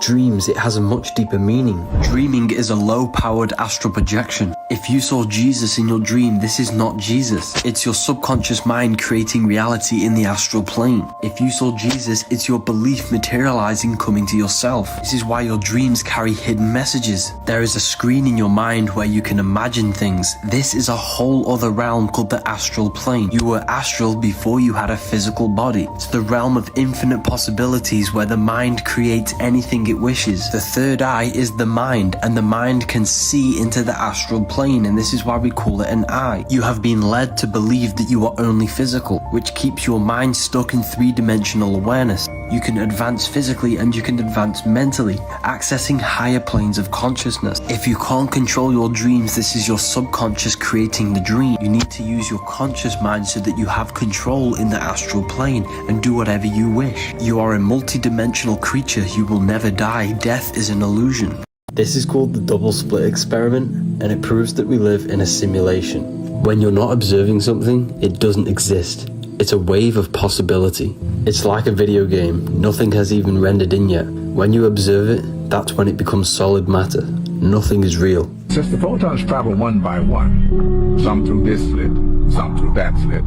Dreams, it has a much deeper meaning. Dreaming is a low-powered astral projection. If you saw Jesus in your dream, this is not Jesus. It's your subconscious mind creating reality in the astral plane. If you saw Jesus, it's your belief materializing coming to yourself. This is why your dreams carry hidden messages. There is a screen in your mind where you can imagine things. This is a whole other realm called the astral plane. You were astral before you had a physical body. It's the realm of infinite possibilities where the mind creates anything it wishes. The third eye is the mind, and the mind can see into the astral plane, and this is why we call it an eye. You have been led to believe that you are only physical, which keeps your mind stuck in three-dimensional awareness. You can advance physically and you can advance mentally, accessing higher planes of consciousness. If you can't control your dreams, this is your subconscious creating the dream. You need to use your conscious mind so that you have control in the astral plane and do whatever you wish. You are a multi-dimensional creature. You will never die. Death is an illusion. This is called the double split experiment, and it proves that we live in a simulation. When you're not observing something, it doesn't exist. It's a wave of possibility. It's like a video game. Nothing has even rendered in yet. When you observe it, that's when it becomes solid matter. Nothing is real. Since the photons travel one by one, some through this slit, some through that slit,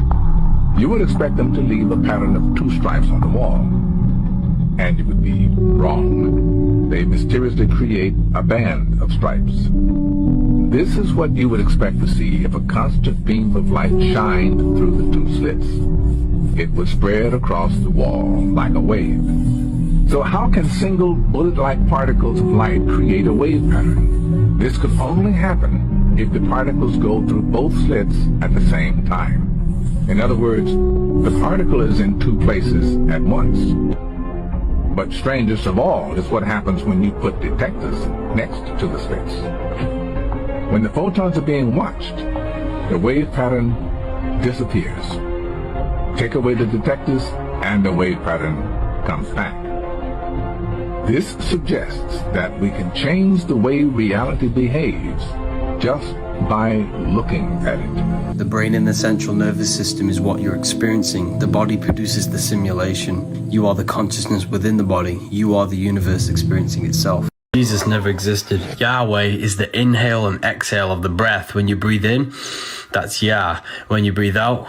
you would expect them to leave a pattern of two stripes on the wall. And you would be wrong. They mysteriously create a band of stripes. This is what you would expect to see if a constant beam of light shined through the two slits. It would spread across the wall like a wave. So how can single bullet-like particles of light create a wave pattern? This could only happen if the particles go through both slits at the same time. In other words, the particle is in two places at once. But strangest of all is what happens when you put detectors next to the slits. When the photons are being watched, the wave pattern disappears. Take away the detectors and the wave pattern comes back. This suggests that we can change the way reality behaves just by looking at it. The brain and the central nervous system is what you're experiencing. The body produces the simulation. You are the consciousness within the body. You are the universe experiencing itself. Jesus never existed. Yahweh is the inhale and exhale of the breath. When you breathe in, that's Yah. When you breathe out,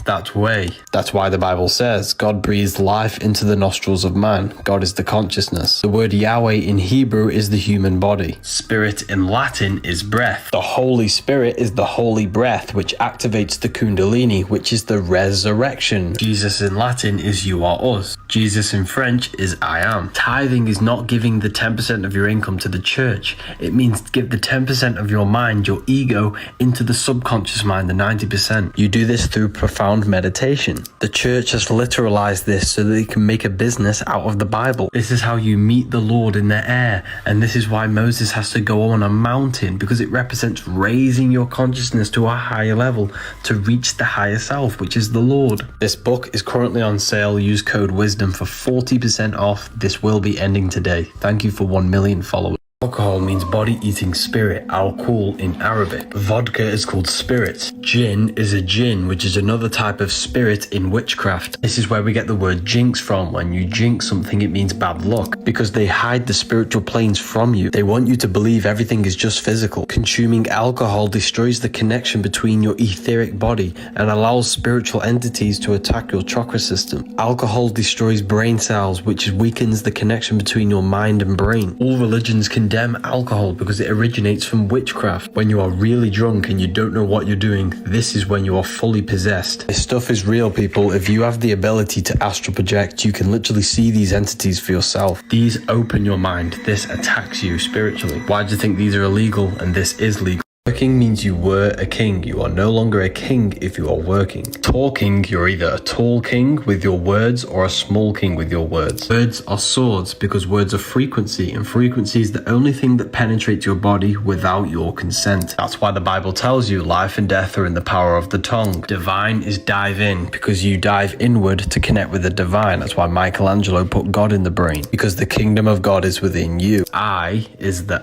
that's Way. That's why the Bible says God breathes life into the nostrils of man. God is the consciousness. The word Yahweh in Hebrew is the human body. Spirit in Latin is breath. The Holy Spirit is the holy breath, which activates the Kundalini, which is the resurrection. Jesus in Latin is you are us. Jesus in French is I am. Tithing is not giving the 10% of your income to the church. It means give the 10% of your mind, your ego, into the subconscious mind, the 90%. You do this through profound meditation. The church has literalized this so that they can make a business out of the Bible. This is how you meet the Lord in the air, and this is why Moses has to go on a mountain, because it represents raising your consciousness to a higher level to reach the higher self, which is the Lord. This book is currently on sale. Use code WISDOM for 40% off. This will be ending today. Thank you for 1 million followers. Alcohol means body-eating spirit, alcohol in Arabic. Vodka is called spirit. Jinn is a jinn, which is another type of spirit in witchcraft. This is where we get the word jinx from. When you jinx something, it means bad luck, because they hide the spiritual planes from you. They want you to believe everything is just physical. Consuming alcohol destroys the connection between your etheric body and allows spiritual entities to attack your chakra system. Alcohol destroys brain cells, which weakens the connection between your mind and brain. All religions condemn alcohol because it originates from witchcraft. When you are really drunk and you don't know what you're doing, this is when you are fully possessed. This stuff is real, people. If you have the ability to astral project, you can literally see these entities for yourself. These open your mind. This attacks you spiritually. Why do you think these are illegal and this is legal? Working means you were a king. You are no longer a king if you are working. Talking, you're either a tall king with your words or a small king with your words. Words are swords because words are frequency, and frequency is the only thing that penetrates your body without your consent. That's why the Bible tells you life and death are in the power of the tongue. Divine is dive in because you dive inward to connect with the divine. That's why Michelangelo put God in the brain, because the kingdom of God is within you. I is the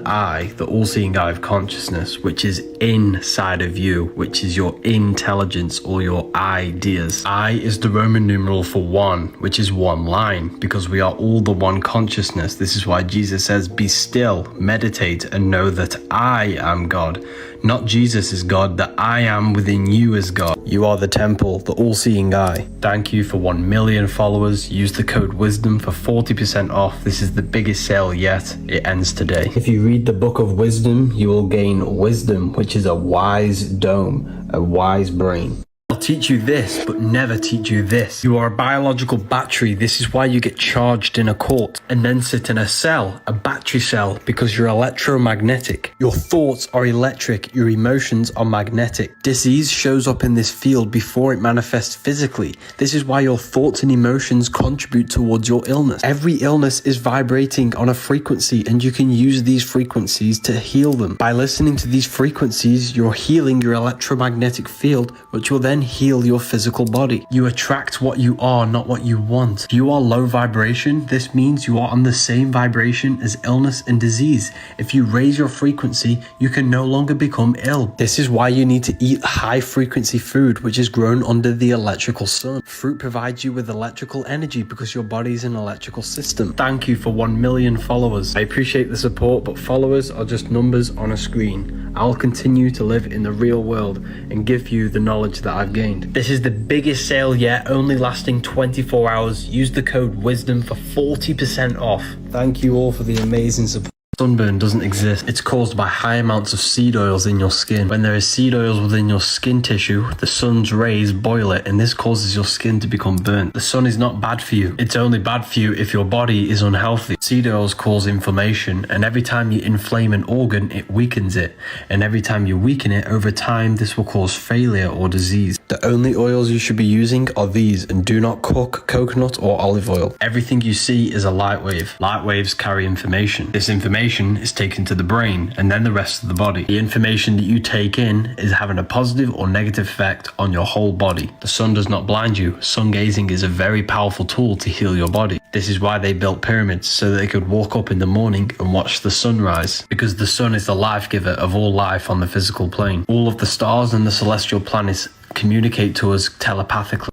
all-seeing eye of consciousness, which is is inside of you, which is your intelligence or your ideas. I is the Roman numeral for one, which is one line, because we are all the one consciousness. This is why Jesus says, be still, meditate, and know that I am God. Not Jesus is God, the I am within you is God. You are the temple, the all-seeing eye. Thank you for 1 million followers. Use the code WISDOM for 40% off. This is the biggest sale yet. It ends today. If you read the book of wisdom, you will gain wisdom, which is a wise dome, a wise brain. I'll teach you this, but never teach you this. You are a biological battery. This is why you get charged in a court and then sit in a cell, a battery cell, because you're electromagnetic. Your thoughts are electric, your emotions are magnetic. Disease shows up in this field before it manifests physically. This is why your thoughts and emotions contribute towards your illness. Every illness is vibrating on a frequency, and you can use these frequencies to heal them. By listening to these frequencies, you're healing your electromagnetic field, which will then heal your physical body. You attract what you are, not what you want. If you are low vibration, this means you are on the same vibration as illness and disease. If you raise your frequency, you can no longer become ill. This is why you need to eat high frequency food, which is grown under the electrical sun. Fruit provides you with electrical energy because your body is an electrical system. Thank you for 1 million followers. I appreciate the support, but followers are just numbers on a screen. I'll continue to live in the real world and give you the knowledge that I've gained. This is the biggest sale yet, only lasting 24 hours. Use the code WISDOM for 40% off. Thank you all for the amazing support. Sunburn doesn't exist. It's caused by high amounts of seed oils in your skin. When there is seed oils within your skin tissue, the sun's rays boil it, and this causes your skin to become burnt. The sun is not bad for you. It's only bad for you if your body is unhealthy. Seed oils cause inflammation, and every time you inflame an organ, it weakens it. And every time you weaken it, over time, this will cause failure or disease. The only oils you should be using are these, and do not cook coconut or olive oil. Everything you see is a light wave. Light waves carry information. This information is taken to the brain and then the rest of the body. The information that you take in is having a positive or negative effect on your whole body. The sun does not blind you. Sun gazing is a very powerful tool to heal your body. This is why they built pyramids, so that they could walk up in the morning and watch the sunrise, because the sun is the life giver of all life on the physical plane. All of the stars and the celestial planets communicate to us telepathically.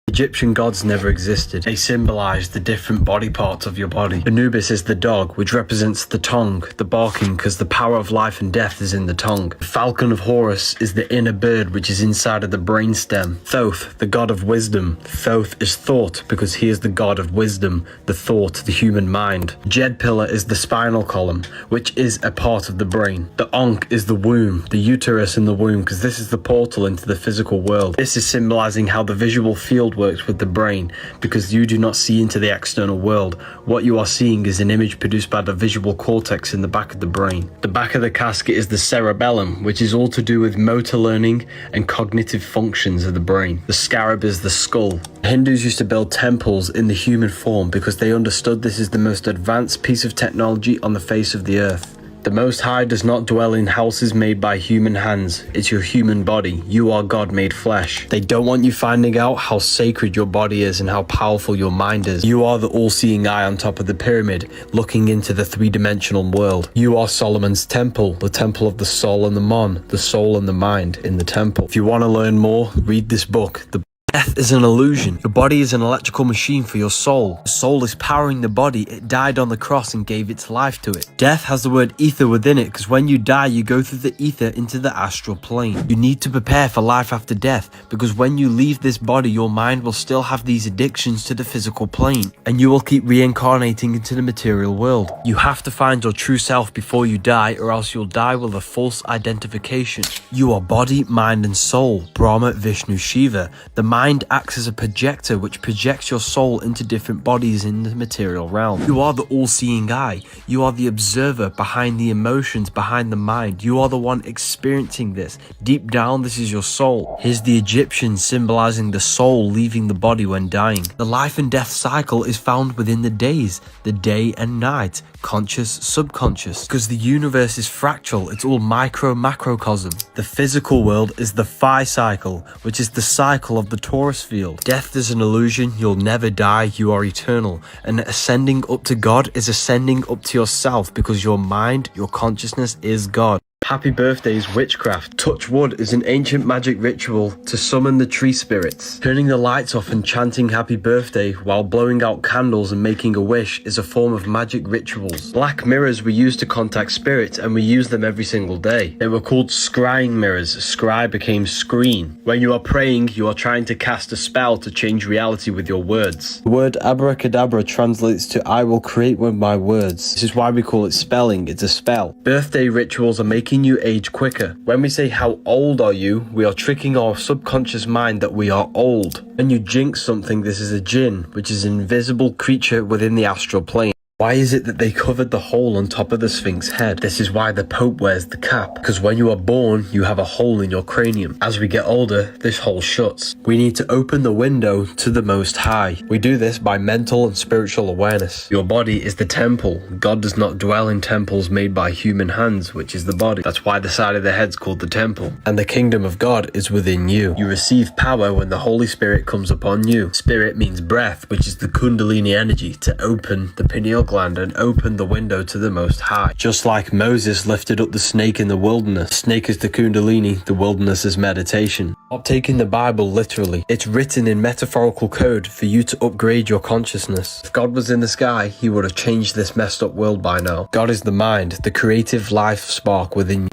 Egyptian gods never existed. They symbolize the different body parts of your body. Anubis is the dog, which represents the tongue, the barking, because the power of life and death is in the tongue. The falcon of Horus is the inner bird, which is inside of the brainstem. Thoth, the god of wisdom. Thoth is thought, because he is the god of wisdom, the thought, the human mind. Jed pillar is the spinal column, which is a part of the brain. The Ankh is the womb, the uterus in the womb, because this is the portal into the physical world. This is symbolizing how the visual field works with the brain, because you do not see into the external world. What you are seeing is an image produced by the visual cortex in the back of the brain. The back of the casket is the cerebellum, which is all to do with motor learning and cognitive functions of the brain. The scarab is the skull. Hindus used to build temples in the human form because they understood this is the most advanced piece of technology on the face of the earth. The Most High does not dwell in houses made by human hands. It's your human body. You are God made flesh. They don't want you finding out how sacred your body is and how powerful your mind is. You are the all-seeing eye on top of the pyramid, looking into the three-dimensional world. You are Solomon's temple, the temple of the soul and the mon, the soul and the mind in the temple. If you want to learn more, read this book. Death is an illusion. Your body is an electrical machine for your soul. The soul is powering the body. It died on the cross and gave its life to it. Death has the word ether within it, because when you die, you go through the ether into the astral plane. You need to prepare for life after death, because when you leave this body, your mind will still have these addictions to the physical plane, and you will keep reincarnating into the material world. You have to find your true self before you die, or else you'll die with a false identification. You are body, mind, and soul. Brahma, Vishnu, Shiva. The mind acts as a projector which projects your soul into different bodies in the material realm. You are the all-seeing eye. You are the observer behind the emotions, behind the mind. You are the one experiencing this. Deep down, this is your soul. Here's the Egyptian symbolizing the soul leaving the body when dying. The life and death cycle is found within the days, the day and night. conscious, subconscious, because the universe is fractal, it's all macrocosm. The physical world is the phi cycle, which is the cycle of the torus field. Death is an illusion, you'll never die, you are eternal. And ascending up to God is ascending up to yourself, because your mind, your consciousness is God. Happy birthday is witchcraft. Touch wood is an ancient magic ritual to summon the tree spirits. Turning the lights off and chanting happy birthday while blowing out candles and making a wish is a form of magic rituals. Black mirrors were used to contact spirits, and we use them every single day. They were called scrying mirrors. Scry became screen. When you are praying, you are trying to cast a spell to change reality with your words. The word abracadabra translates to I will create with my words. This is why we call it spelling. It's a spell. Birthday rituals are making you age quicker. When we say how old are you, we are tricking our subconscious mind that we are old. When you jinx something, this is a jinn, which is an invisible creature within the astral plane. Why is it that they covered the hole on top of the Sphinx head? This is why the Pope wears the cap, because when you are born, you have a hole in your cranium. As we get older, this hole shuts. We need to open the window to the Most High. We do this by mental and spiritual awareness. Your body is the temple. God does not dwell in temples made by human hands, which is the body. That's why the side of the head's called the temple. And the kingdom of God is within you. You receive power when the Holy Spirit comes upon you. Spirit means breath, which is the Kundalini energy, to open the pineal gland and open the window to the Most High. Just like Moses lifted up the snake in the wilderness. Snake is the Kundalini, the wilderness is meditation. Stop taking the Bible literally. It's written in metaphorical code for you to upgrade your consciousness. If God was in the sky, he would have changed this messed up world by now. God is the mind, the creative life spark within you.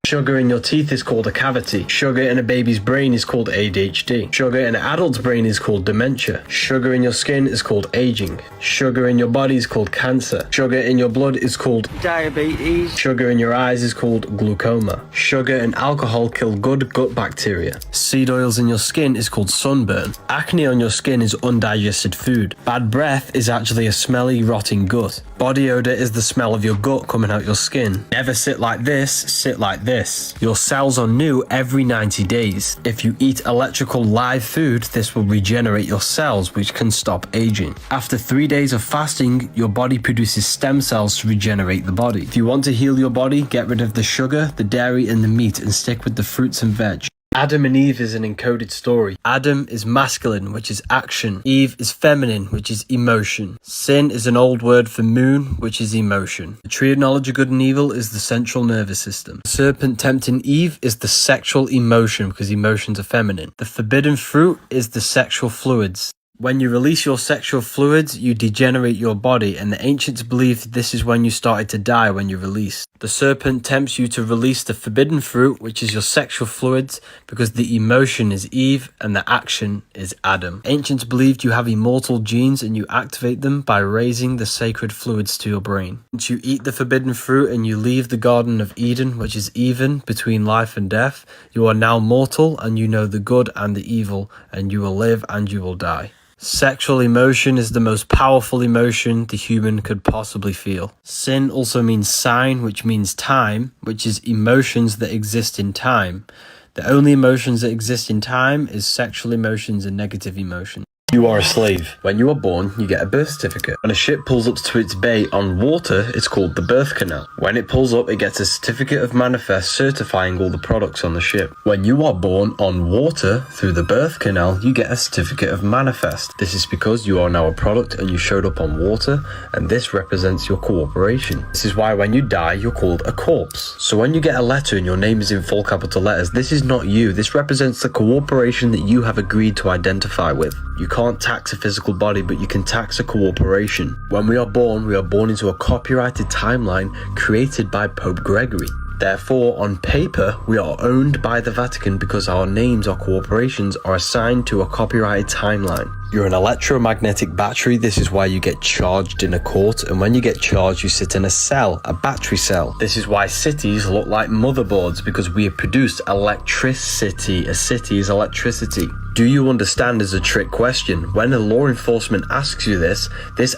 Sugar in your teeth is called a cavity. Sugar in a baby's brain is called ADHD. Sugar in an adult's brain is called dementia. Sugar in your skin is called aging. Sugar in your body is called cancer. Sugar in your blood is called diabetes. Sugar in your eyes is called glaucoma. Sugar and alcohol kill good gut bacteria. Seed oils in your skin is called sunburn. Acne on your skin is undigested food. Bad breath is actually a smelly, rotting gut. Body odor is the smell of your gut coming out your skin. Never sit like this, sit like this. Your cells are new every 90 days. If you eat electrical live food, this will regenerate your cells, which can stop aging. After 3 days of fasting, your body produces stem cells to regenerate the body. If you want to heal your body, get rid of the sugar, the dairy, and the meat, and stick with the fruits and veg. Adam and Eve is an encoded story. Adam is masculine, which is action. Eve is feminine, which is emotion. Sin is an old word for moon, which is emotion. The tree of knowledge of good and evil is the central nervous system. The serpent tempting Eve is the sexual emotion, because emotions are feminine. The forbidden fruit is the sexual fluids. When you release your sexual fluids, you degenerate your body, and the ancients believed this is when you started to die when you release. The serpent tempts you to release the forbidden fruit, which is your sexual fluids, because the emotion is Eve and the action is Adam. Ancients believed you have immortal genes and you activate them by raising the sacred fluids to your brain. Once you eat the forbidden fruit and you leave the Garden of Eden, which is even between life and death, you are now mortal and you know the good and the evil, and you will live and you will die. Sexual emotion is the most powerful emotion the human could possibly feel. Sin also means sign, which means time, which is emotions that exist in time. The only emotions that exist in time is sexual emotions and negative emotions. You are a slave. When you are born, you get a birth certificate. When a ship pulls up to its bay on water, it's called the birth canal. When it pulls up, it gets a certificate of manifest certifying all the products on the ship. When you are born on water through the birth canal, you get a certificate of manifest. This is because you are now a product and you showed up on water, and this represents your cooperation. This is why when you die, you're called a corpse. So when you get a letter and your name is in full capital letters, this is not you. This represents the cooperation that you have agreed to identify with. You can't tax a physical body, but you can tax a cooperation. When we are born into a copyrighted timeline created by Pope Gregory. Therefore, on paper, we are owned by the Vatican because our names, our corporations, are assigned to a copyrighted timeline. You're an electromagnetic battery. This is why you get charged in a court, and when you get charged, you sit in a cell, a battery cell. This is why cities look like motherboards, because we have produced electricity. A city is electricity. Do you understand is a trick question. When a law enforcement asks you this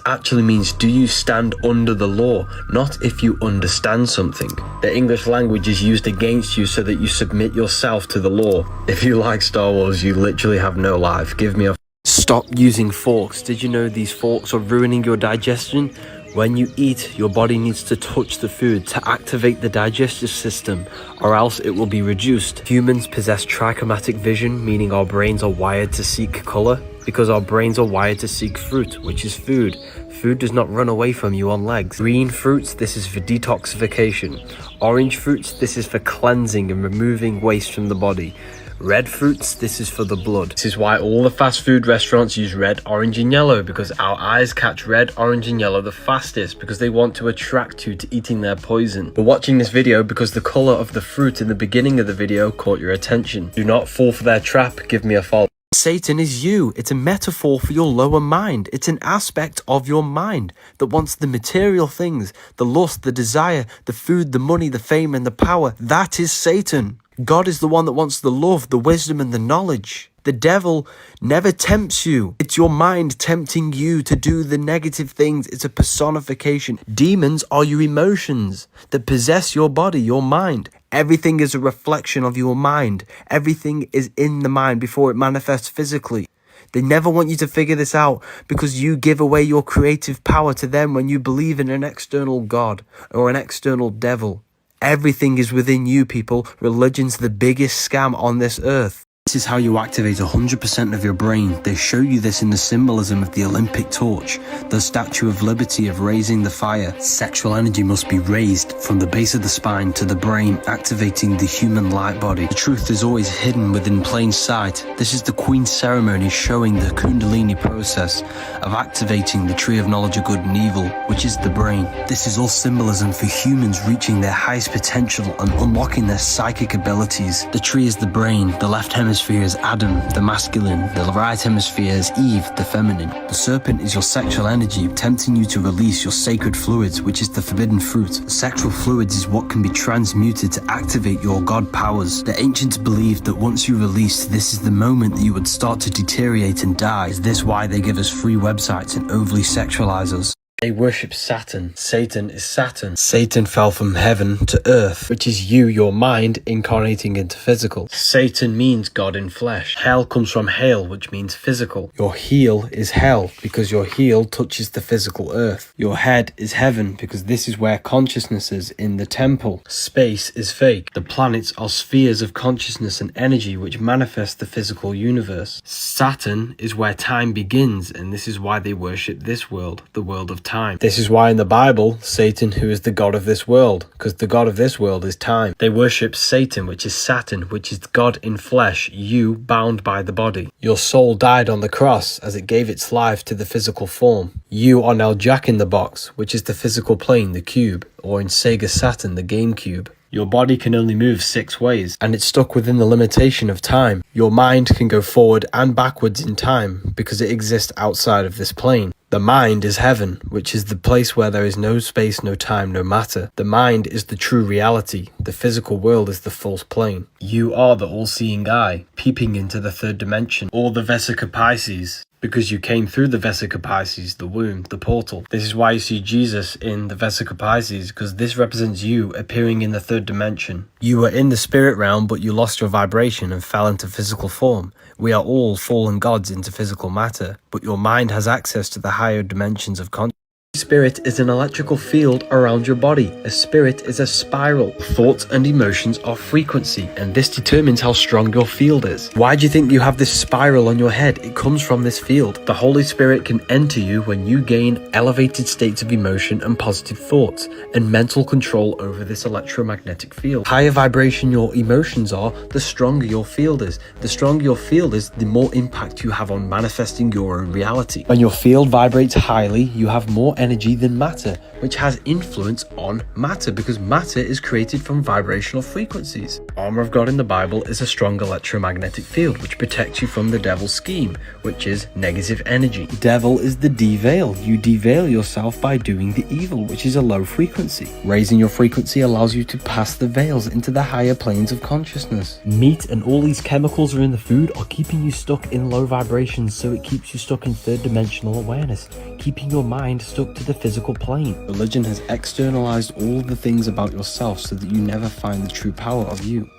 actually means do you stand under the law, not if you understand something. The English language is used against you so that you submit yourself to the law. If you like Star Wars, you literally have no life. Give me a... Stop using forks. Did you know these forks are ruining your digestion? When you eat, your body needs to touch the food to activate the digestive system, or else it will be reduced. Humans possess trichromatic vision, meaning our brains are wired to seek color, because our brains are wired to seek fruit, which is food. Food does not run away from you on legs. Green fruits, this is for detoxification. Orange fruits, this is for cleansing and removing waste from the body. Red fruits, this is for the blood. This is why all the fast food restaurants use red, orange and yellow, because our eyes catch red, orange and yellow the fastest, because they want to attract you to eating their poison. We're watching this video because the color of the fruit in the beginning of the video caught your attention. Do not fall for their trap. Give me a follow. Satan is you. It's a metaphor for your lower mind. It's an aspect of your mind that wants the material things, the lust, the desire, the food, the money, the fame and the power. That is Satan. God is the one that wants the love, the wisdom and the knowledge. The devil never tempts you. It's your mind tempting you to do the negative things. It's a personification. Demons are your emotions that possess your body, your mind. Everything is a reflection of your mind. Everything is in the mind before it manifests physically. They never want you to figure this out because you give away your creative power to them when you believe in an external God or an external devil. Everything is within you, people. Religion's the biggest scam on this earth. This is how you activate 100% of your brain. They show you this in the symbolism of the Olympic torch, the Statue of Liberty of raising the fire. Sexual energy must be raised from the base of the spine to the brain, activating the human light body. The truth is always hidden within plain sight. This is the Queen's ceremony showing the Kundalini process of activating the tree of knowledge of good and evil, which is the brain. This is all symbolism for humans reaching their highest potential and unlocking their psychic abilities. The tree is the brain, the left hemisphere is Adam, the masculine, the right hemisphere is Eve, the feminine. The serpent is your sexual energy, tempting you to release your sacred fluids, which is the forbidden fruit. The sexual fluids is what can be transmuted to activate your God powers. The ancients believed that once you release, this is the moment that you would start to deteriorate and die. Is this why they give us free websites and overly sexualize us? They worship Saturn. Satan is Saturn. Satan fell from heaven to earth, which is you, your mind, incarnating into physical. Satan means God in flesh. Hell comes from hail, which means physical. Your heel is hell, because your heel touches the physical earth. Your head is heaven, because this is where consciousness is, in the temple. Space is fake. The planets are spheres of consciousness and energy which manifest the physical universe. Saturn is where time begins, and this is why they worship this world, the world of time. This is why in the Bible, Satan, who is the god of this world, because the god of this world is time. They worship Satan, which is Saturn, which is God in flesh, you bound by the body. Your soul died on the cross as it gave its life to the physical form. You are now Jack in the Box, which is the physical plane, the cube, or in Sega Saturn, the GameCube. Your body can only move 6 ways, and it's stuck within the limitation of time. Your mind can go forward and backwards in time because it exists outside of this plane. The mind is heaven, which is the place where there is no space, no time, no matter. The mind is the true reality. The physical world is the false plane. You are the all-seeing eye, peeping into the third dimension, or the Vesica Pisces. Because you came through the Vesica Pisces, the womb, the portal. This is why you see Jesus in the Vesica Pisces, because this represents you appearing in the third dimension. You were in the spirit realm, but you lost your vibration and fell into physical form. We are all fallen gods into physical matter, but your mind has access to the higher dimensions of consciousness. Spirit is an electrical field around your body. A spirit is a spiral. Thoughts and emotions are frequency, and this determines how strong your field is. Why do you think you have this spiral on your head? It comes from this field. The Holy Spirit can enter you when you gain elevated states of emotion and positive thoughts and mental control over this electromagnetic field. Higher vibration your emotions are, the stronger your field is. The stronger your field is, the more impact you have on manifesting your own reality. When your field vibrates highly, you have more energy than matter, which has influence on matter because matter is created from vibrational frequencies. Armor of God in the Bible is a strong electromagnetic field which protects you from the devil's scheme, which is negative energy. Devil is the deveil. You deveil yourself by doing the evil, which is a low frequency. Raising your frequency allows you to pass the veils into the higher planes of consciousness. Meat and all these chemicals are in the food are keeping you stuck in low vibrations, so it keeps you stuck in third dimensional awareness, keeping your mind stuck to the physical plane. Religion has externalized all the things about yourself so that you never find the true power of you.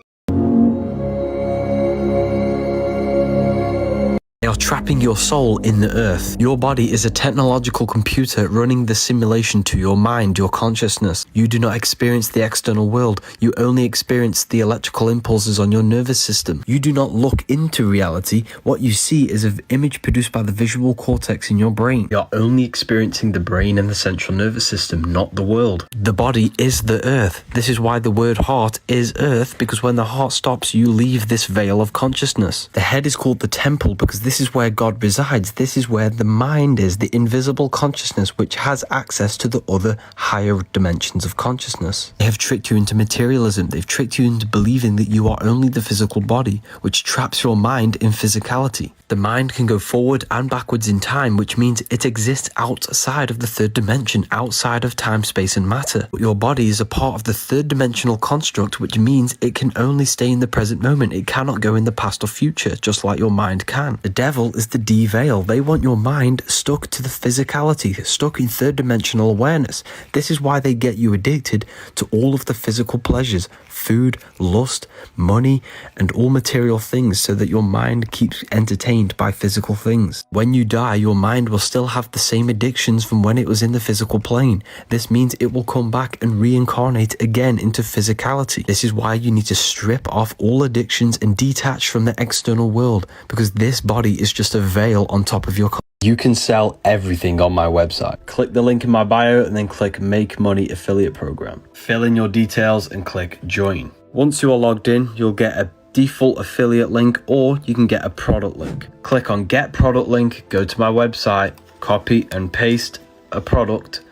They are are trapping your soul in the earth. Your body is a technological computer running the simulation to your mind, your consciousness. You do not experience the external world. You only experience the electrical impulses on your nervous system. You do not look into reality. What you see is an image produced by the visual cortex in your brain. You're only experiencing the brain and the central nervous system, not the world. The body is the earth. This is why the word heart is earth, because when the heart stops, you leave this veil of consciousness. The head is called the temple because this is where God resides. This is where the mind is, the invisible consciousness which has access to the other higher dimensions of consciousness. They have tricked you into materialism. They've tricked you into believing that you are only the physical body, which traps your mind in physicality. The mind can go forward and backwards in time, which means it exists outside of the third dimension, outside of time, space and matter. But your body is a part of the third dimensional construct, which means it can only stay in the present moment. It cannot go in the past or future, just like your mind can. The devil is the de-veil. They want your mind stuck to the physicality, stuck in third dimensional awareness. This is why they get you addicted to all of the physical pleasures, food, lust, money, and all material things, so that your mind keeps entertained by physical things. When you die, your mind will still have the same addictions from when it was in the physical plane. This means it will come back and reincarnate again into physicality. This is why you need to strip off all addictions and detach from the external world, because this body is just a veil on top of your You can sell everything on my website. Click the link in my bio and then click Make Money Affiliate Program. Fill in your details and click Join. Once you are logged in, you'll get a default affiliate link, or you can get a product link. Click on Get Product Link, go to my website, copy and paste a product,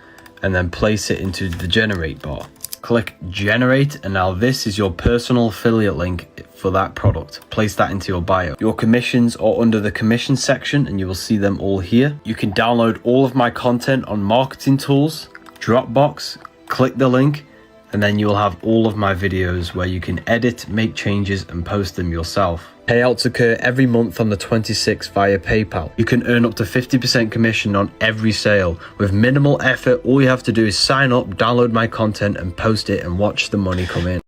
and then place it into the Generate bar. Click Generate, and now this is your personal affiliate link for that product. Place that into your bio. Your commissions are under the commission section, and you will see them all here. You can download all of my content on Marketing Tools, Dropbox. Click the link, and then you will have all of my videos where you can edit, make changes, and post them yourself. Payouts occur every month on the 26th via PayPal. You can earn up to 50% commission on every sale. With minimal effort, all you have to do is sign up, download my content, and post it, and watch the money come in.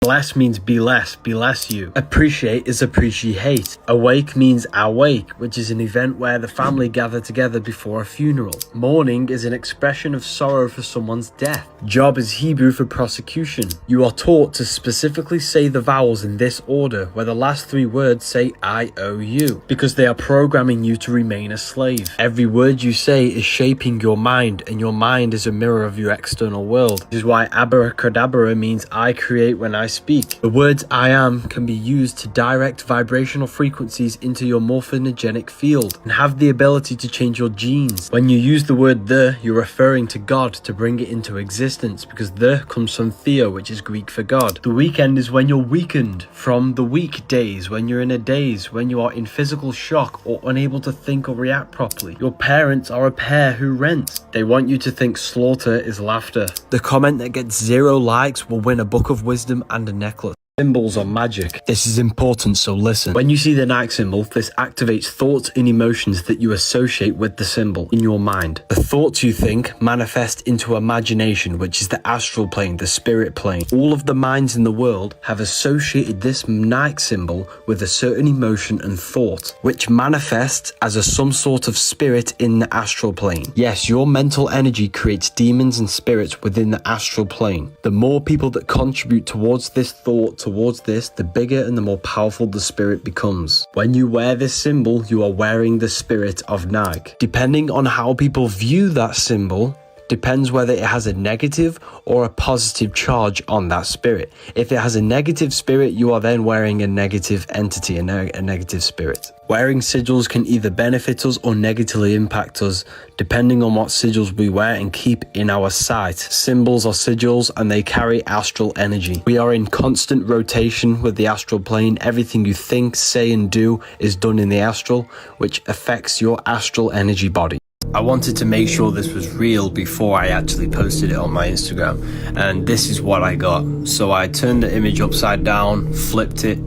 Bless means be less you. Appreciate is appreciate. Awake means awake, which is an event where the family gather together before a funeral. Mourning is an expression of sorrow for someone's death. Job is Hebrew for prosecution. You are taught to specifically say the vowels in this order, where the last three words say I-O-U, because they are programming you to remain a slave. Every word you say is shaping your mind, and your mind is a mirror of your external world. This is why abracadabra means I create when I speak. The words I am can be used to direct vibrational frequencies into your morphogenetic field and have the ability to change your genes. When you use the word the, you're referring to God to bring it into existence, because the comes from theo, which is Greek for God. The weekend is when you're weakened from the weekdays, when you're in a daze, when you are in physical shock or unable to think or react properly. Your parents are a pair who rent. They want you to think slaughter is laughter. The comment that gets 0 likes will win a book of wisdom and a necklace. Symbols are magic. This is important, so listen. When you see the Nike symbol, this activates thoughts and emotions that you associate with the symbol in your mind. The thoughts you think manifest into imagination, which is the astral plane, the spirit plane. All of the minds in the world have associated this Nike symbol with a certain emotion and thought, which manifests as some sort of spirit in the astral plane. Yes, your mental energy creates demons and spirits within the astral plane. The more people that contribute towards this thought, towards this, the bigger and the more powerful the spirit becomes. When you wear this symbol, you are wearing the spirit of Nike. Depending on how people view that symbol, depends whether it has a negative or a positive charge on that spirit. If it has a negative spirit, you are then wearing a negative entity, a negative spirit. Wearing sigils can either benefit us or negatively impact us, depending on what sigils we wear and keep in our sight. Symbols are sigils, and they carry astral energy. We are in constant rotation with the astral plane. Everything you think, say, and do is done in the astral, which affects your astral energy body. I wanted to make sure this was real before I actually posted it on my Instagram, and this is what I got. So I turned the image upside down, flipped it,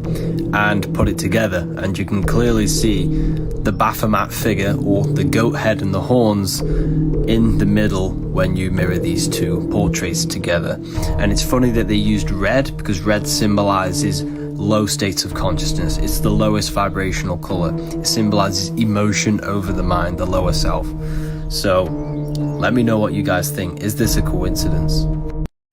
and put it together, and you can clearly see the Baphomet figure, or the goat head and the horns, in the middle when you mirror these two portraits together. And it's funny that they used red, because red symbolizes low states of consciousness. It's the lowest vibrational color. It symbolizes emotion over the mind, the lower self. So let me know what you guys think. Is this a coincidence?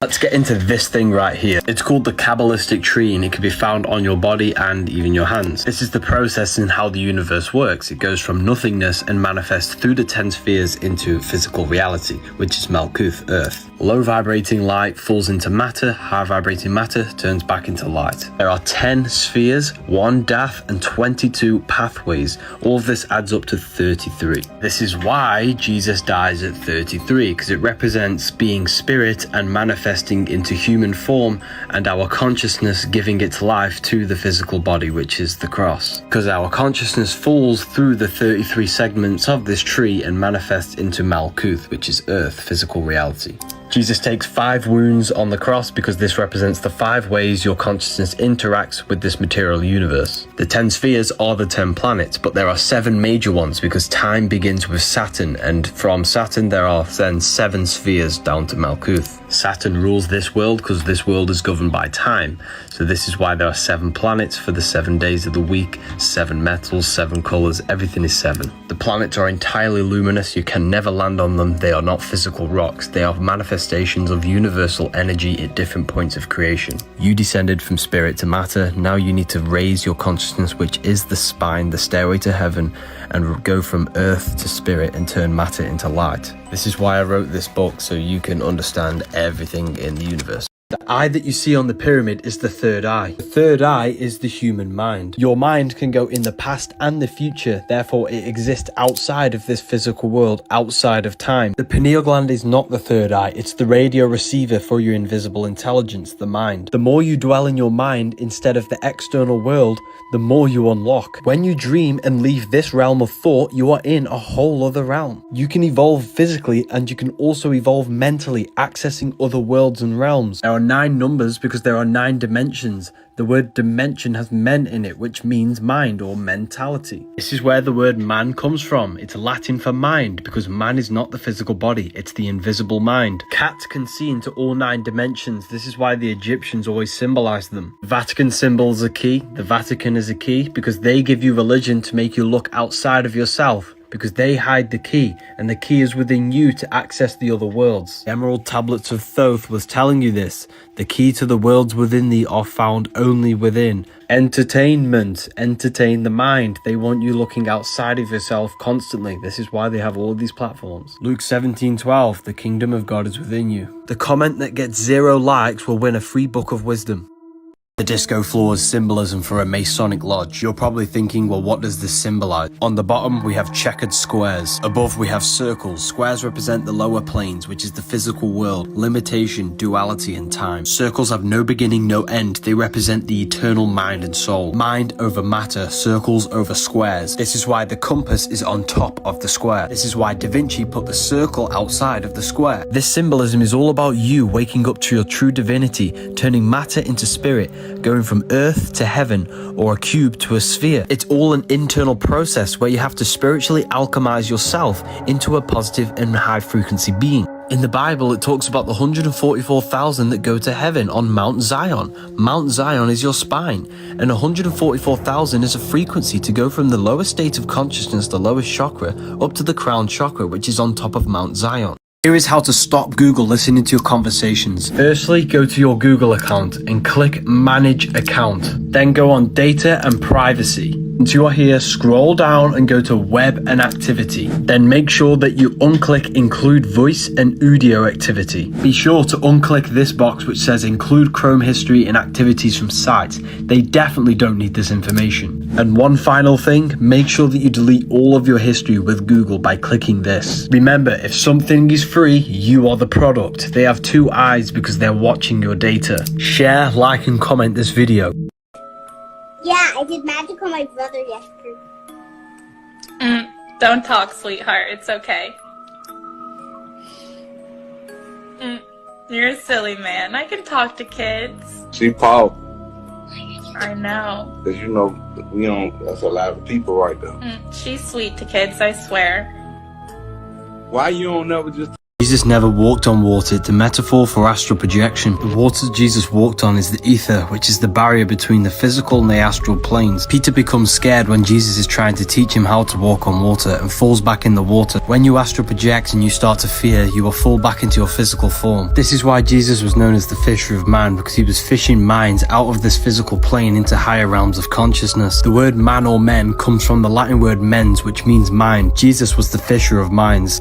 Let's get into this thing right here. It's called the Kabbalistic tree, and it can be found on your body and even your hands. This is the process in how the universe works. It goes from nothingness and manifests through the 10 spheres into physical reality, which is Malkuth, Earth. Low vibrating light falls into matter, high vibrating matter turns back into light. There are 10 spheres, 1 dath, and 22 pathways. All of this adds up to 33. This is why Jesus dies at 33, because it represents being spirit and manifesting into human form, and our consciousness giving its life to the physical body, which is the cross. Because our consciousness falls through the 33 segments of this tree and manifests into Malkuth, which is Earth, physical reality. Jesus takes 5 wounds on the cross because this represents the 5 ways your consciousness interacts with this material universe. The 10 spheres are the 10 planets, but there are 7 major ones because time begins with Saturn, and from Saturn there are then 7 spheres down to Malkuth. Saturn rules this world because this world is governed by time. So this is why there are 7 planets for the 7 days of the week, 7 metals, 7 colors, everything is 7. The planets are entirely luminous, you can never land on them, they are not physical rocks, they are manifestations of universal energy at different points of creation. You descended from spirit to matter, now you need to raise your consciousness, which is the spine, the stairway to heaven, and go from earth to spirit and turn matter into light. This is why I wrote this book, so you can understand everything in the universe. The eye that you see on the pyramid is the third eye. The third eye is the human mind. Your mind can go in the past and the future, therefore it exists outside of this physical world, outside of time. The pineal gland is not the third eye, it's the radio receiver for your invisible intelligence, the mind. The more you dwell in your mind instead of the external world, the more you unlock. When you dream and leave this realm of thought, you are in a whole other realm. You can evolve physically, and you can also evolve mentally, accessing other worlds and realms. There are 9 numbers because there are 9 dimensions. The word dimension has men in it, which means mind or mentality. This is where the word man comes from. It's Latin for mind, because man is not the physical body, it's the invisible mind. Cats can see into all 9 dimensions. This is why the Egyptians always symbolize them. Vatican symbols are key. The Vatican is a key because they give you religion to make you look outside of yourself, because they hide the key, and the key is within you to access the other worlds. The Emerald Tablets of Thoth was telling you this. The key to the worlds within thee are found only within. Entertainment, entertain the mind. They want you looking outside of yourself constantly. This is why they have all of these platforms. Luke 17:12, the kingdom of God is within you. The comment that gets 0 likes will win a free book of wisdom. The disco floor is symbolism for a Masonic lodge. You're probably thinking, well, what does this symbolize? On the bottom, we have checkered squares. Above, we have circles. Squares represent the lower planes, which is the physical world, limitation, duality, and time. Circles have no beginning, no end. They represent the eternal mind and soul. Mind over matter, circles over squares. This is why the compass is on top of the square. This is why Da Vinci put the circle outside of the square. This symbolism is all about you waking up to your true divinity, turning matter into spirit, going from earth to heaven, or a cube to a sphere. It's all an internal process where you have to spiritually alchemize yourself into a positive and high frequency being. In the Bible, it talks about the 144,000 that go to heaven on Mount Zion. Mount Zion is your spine, and 144,000 is a frequency to go from the lowest state of consciousness, the lowest chakra, up to the crown chakra, which is on top of Mount Zion. Here is how to stop Google listening to your conversations. Firstly, go to your Google account and click Manage Account. Then go on Data and Privacy. Once you are here, scroll down and go to Web and Activity. Then make sure that you unclick Include Voice and Audio Activity. Be sure to unclick this box which says Include Chrome History and Activities from Sites. They definitely don't need this information. And one final thing, make sure that you delete all of your history with Google by clicking this. Remember, if something is free, you are the product. They have 2 eyes because they're watching your data. Share, like, and comment this video. Yeah, I did magic on my brother yesterday. Don't talk, sweetheart. It's okay. You're a silly man. I can talk to kids. See, Paul. I know. Because you know, we don't, that's a lot of people right there. She's sweet to kids, I swear. Why you don't never just... Jesus never walked on water, the metaphor for astral projection. The water Jesus walked on is the ether, which is the barrier between the physical and the astral planes. Peter becomes scared when Jesus is trying to teach him how to walk on water and falls back in the water. When you astral project and you start to fear, you will fall back into your physical form. This is why Jesus was known as the fisher of man, because he was fishing minds out of this physical plane into higher realms of consciousness. The word man or men comes from the Latin word mens, which means mind. Jesus was the fisher of minds.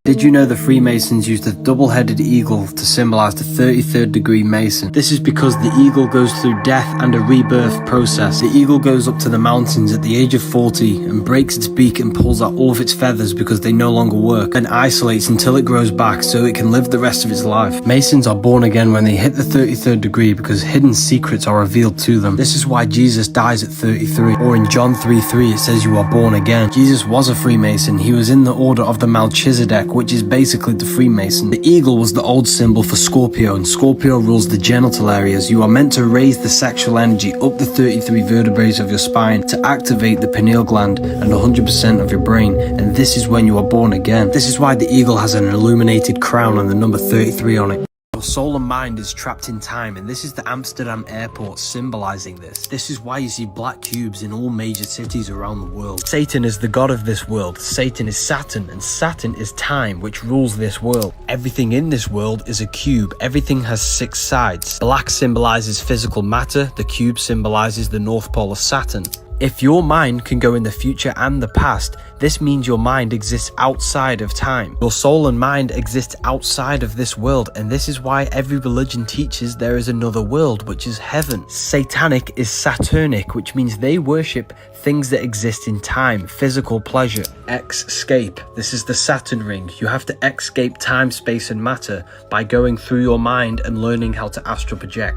Did you know the Freemasons used a double-headed eagle to symbolize the 33rd degree Mason? This is because the eagle goes through death and a rebirth process. The eagle goes up to the mountains at the age of 40 and breaks its beak and pulls out all of its feathers because they no longer work, and isolates until it grows back so it can live the rest of its life. Masons are born again when they hit the 33rd degree because hidden secrets are revealed to them. This is why Jesus dies at 33, or in John 3:3 it says you are born again. Jesus was a Freemason. He was in the order of the Melchizedek, which is basically the Freemason. The eagle was the old symbol for Scorpio, and Scorpio rules the genital areas. You are meant to raise the sexual energy up the 33 vertebrae of your spine to activate the pineal gland and 100% of your brain, and this is when you are born again. This is why the eagle has an illuminated crown and the number 33 on it. Your soul and mind is trapped in time, and this is the Amsterdam airport symbolizing this. This is why you see black cubes in all major cities around the world. Satan is the god of this world. Satan is Saturn, and Saturn is time, which rules this world. Everything in this world is a cube. Everything has 6 sides. Black symbolizes physical matter. The cube symbolizes the North Pole of Saturn. If your mind can go in the future and the past, this means your mind exists outside of time. Your soul and mind exist outside of this world, and this is why every religion teaches there is another world, which is heaven. Satanic is Saturnic, which means they worship things that exist in time, physical pleasure. Escape. This is the Saturn ring. You have to escape time, space, and matter by going through your mind and learning how to astral project.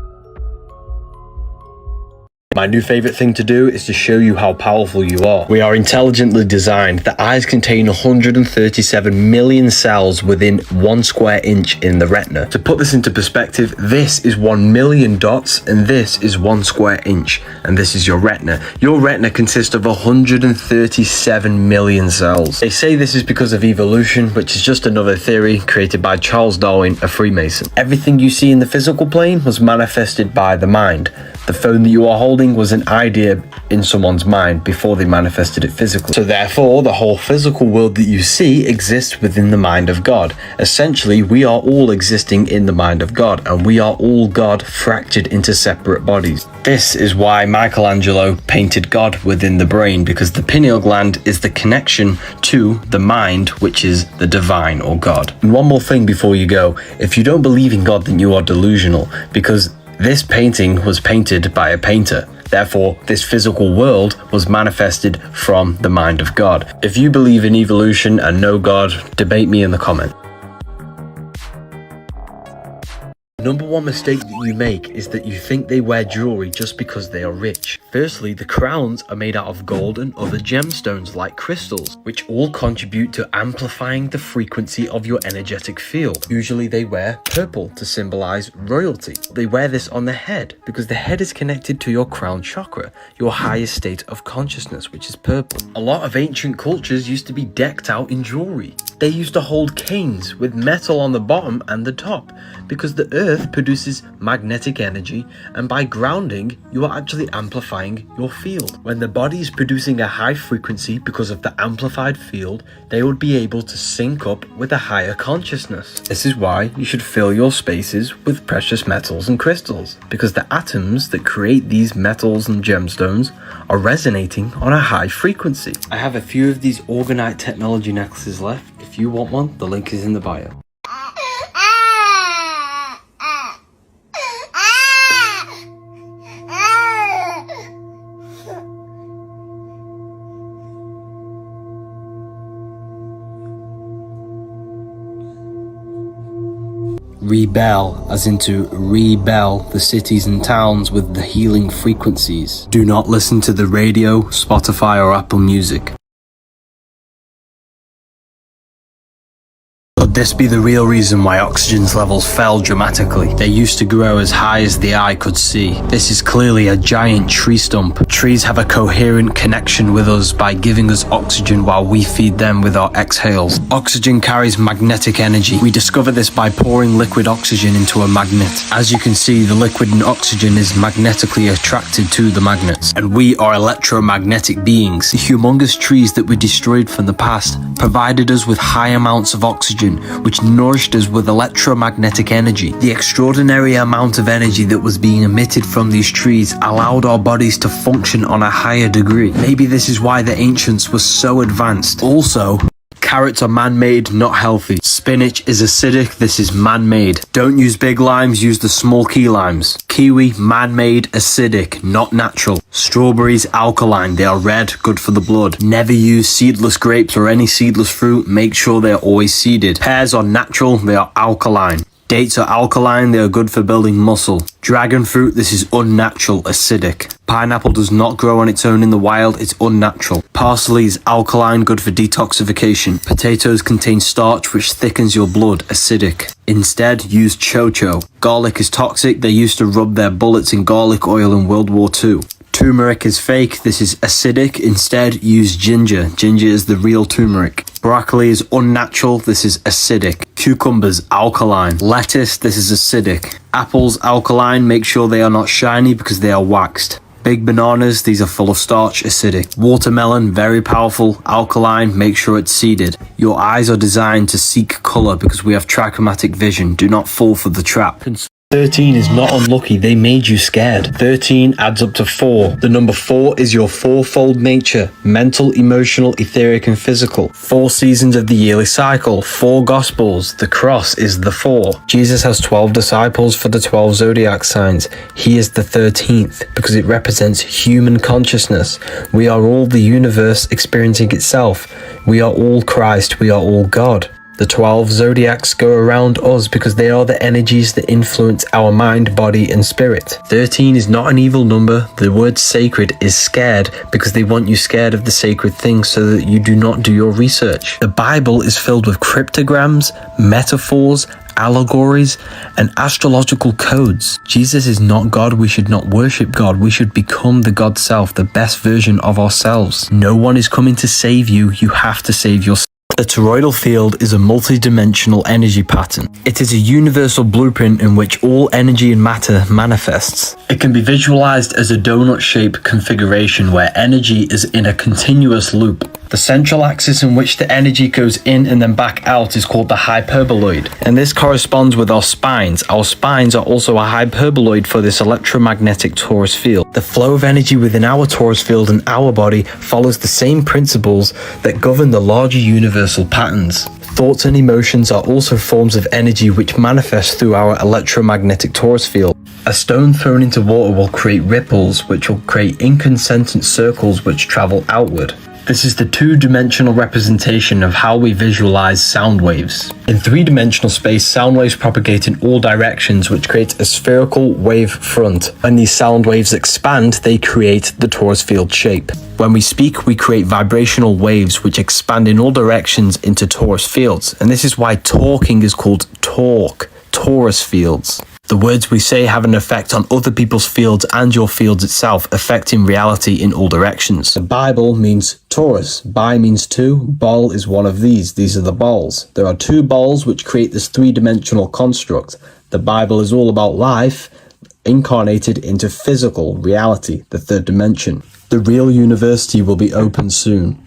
My new favorite thing to do is to show you how powerful you are. We are intelligently designed. The eyes contain 137 million cells within 1 square inch in the retina. To put this into perspective, this is 1 million dots and this is 1 square inch, and this is your retina. Your retina consists of 137 million cells. They say this is because of evolution, which is just another theory created by Charles Darwin, a Freemason. Everything you see in the physical plane was manifested by the mind. The phone that you are holding was an idea in someone's mind before they manifested it physically. So therefore, the whole physical world that you see exists within the mind of God. Essentially, we are all existing in the mind of God, and we are all God fractured into separate bodies. This is why Michelangelo painted God within the brain, because the pineal gland is the connection to the mind, which is the divine or God. And one more thing before you go, if you don't believe in God, then you are delusional, because this painting was painted by a painter. Therefore, this physical world was manifested from the mind of God. If you believe in evolution and know God, debate me in the comments. The number one mistake that you make is that you think they wear jewelry just because they are rich. Firstly, the crowns are made out of gold and other gemstones like crystals, which all contribute to amplifying the frequency of your energetic field. Usually they wear purple to symbolize royalty. They wear this on the head because the head is connected to your crown chakra, your highest state of consciousness, which is purple. A lot of ancient cultures used to be decked out in jewelry. They used to hold canes with metal on the bottom and the top because the earth produces magnetic energy, and by grounding, you are actually amplifying your field. When the body is producing a high frequency because of the amplified field, they would be able to sync up with a higher consciousness. This is why you should fill your spaces with precious metals and crystals, because the atoms that create these metals and gemstones are resonating on a high frequency. I have a few of these Orgonite technology necklaces left. If you want one, the link is in the bio. Rebel, as into rebel the cities and towns with the healing frequencies. Do not listen to the radio, Spotify or Apple Music. Could this be the real reason why oxygen's levels fell dramatically? They used to grow as high as the eye could see. This is clearly a giant tree stump. Trees have a coherent connection with us by giving us oxygen while we feed them with our exhales. Oxygen carries magnetic energy. We discover this by pouring liquid oxygen into a magnet. As you can see, the liquid in oxygen is magnetically attracted to the magnets. And we are electromagnetic beings. The humongous trees that we destroyed from the past provided us with high amounts of oxygen, which nourished us with electromagnetic energy. The extraordinary amount of energy that was being emitted from these trees allowed our bodies to function on a higher degree. Maybe this is why the ancients were so advanced. Also, carrots are man-made, not healthy. Spinach is acidic, this is man-made. Don't use big limes, use the small key limes. Kiwi, man-made, acidic, not natural. Strawberries, alkaline, they are red, good for the blood. Never use seedless grapes or any seedless fruit, make sure they are always seeded. Pears are natural, they are alkaline. Dates are alkaline, they are good for building muscle. Dragon fruit, this is unnatural, acidic. Pineapple does not grow on its own in the wild, it's unnatural. Parsley is alkaline, good for detoxification. Potatoes contain starch which thickens your blood, acidic. Instead, use chocho. Garlic is toxic, they used to rub their bullets in garlic oil in World War II. Turmeric is fake, this is acidic, instead use ginger. Ginger is the real turmeric. Broccoli is unnatural, this is acidic. Cucumbers, alkaline. Lettuce, this is acidic. Apples, alkaline, make sure they are not shiny because they are waxed. Big bananas, these are full of starch, acidic. Watermelon, very powerful, alkaline, make sure it's seeded. Your eyes are designed to seek colour because we have trichromatic vision. Do not fall for the trap. 13 is not unlucky, they made you scared. 13 adds up to 4. The number 4 is your fourfold nature, mental, emotional, etheric and physical. 4 seasons of the yearly cycle, 4 gospels, the cross is the 4. Jesus has 12 disciples for the 12 zodiac signs. He is the 13th because it represents human consciousness. We are all the universe experiencing itself. We are all Christ, we are all God. The 12 zodiacs go around us because they are the energies that influence our mind, body and spirit. 13 is not an evil number. The word sacred is scared because they want you scared of the sacred things so that you do not do your research. The Bible is filled with cryptograms, metaphors, allegories and astrological codes. Jesus is not God. We should not worship God. We should become the God self, the best version of ourselves. No one is coming to save you. You have to save yourself. The toroidal field is a multi-dimensional energy pattern. It is a universal blueprint in which all energy and matter manifests. It can be visualized as a donut-shaped configuration where energy is in a continuous loop. The central axis in which the energy goes in and then back out is called the hyperboloid, and this corresponds with our spines. Our spines are also a hyperboloid for this electromagnetic torus field. The flow of energy within our torus field and our body follows the same principles that govern the larger universal patterns. Thoughts and emotions are also forms of energy which manifest through our electromagnetic torus field. A stone thrown into water will create ripples, which will create incandescent circles which travel outward. This is the two-dimensional representation of how we visualize sound waves. In three-dimensional space, sound waves propagate in all directions, which creates a spherical wave front. When these sound waves expand, they create the torus field shape. When we speak, we create vibrational waves which expand in all directions into torus fields. And this is why talking is called torque, torus fields. The words we say have an effect on other people's fields and your fields itself, affecting reality in all directions. The Bible means Taurus. Bi means two. Ball is one of these. These are the balls. There are two balls which create this three-dimensional construct. The Bible is all about life, incarnated into physical reality, the third dimension. The real university will be open soon.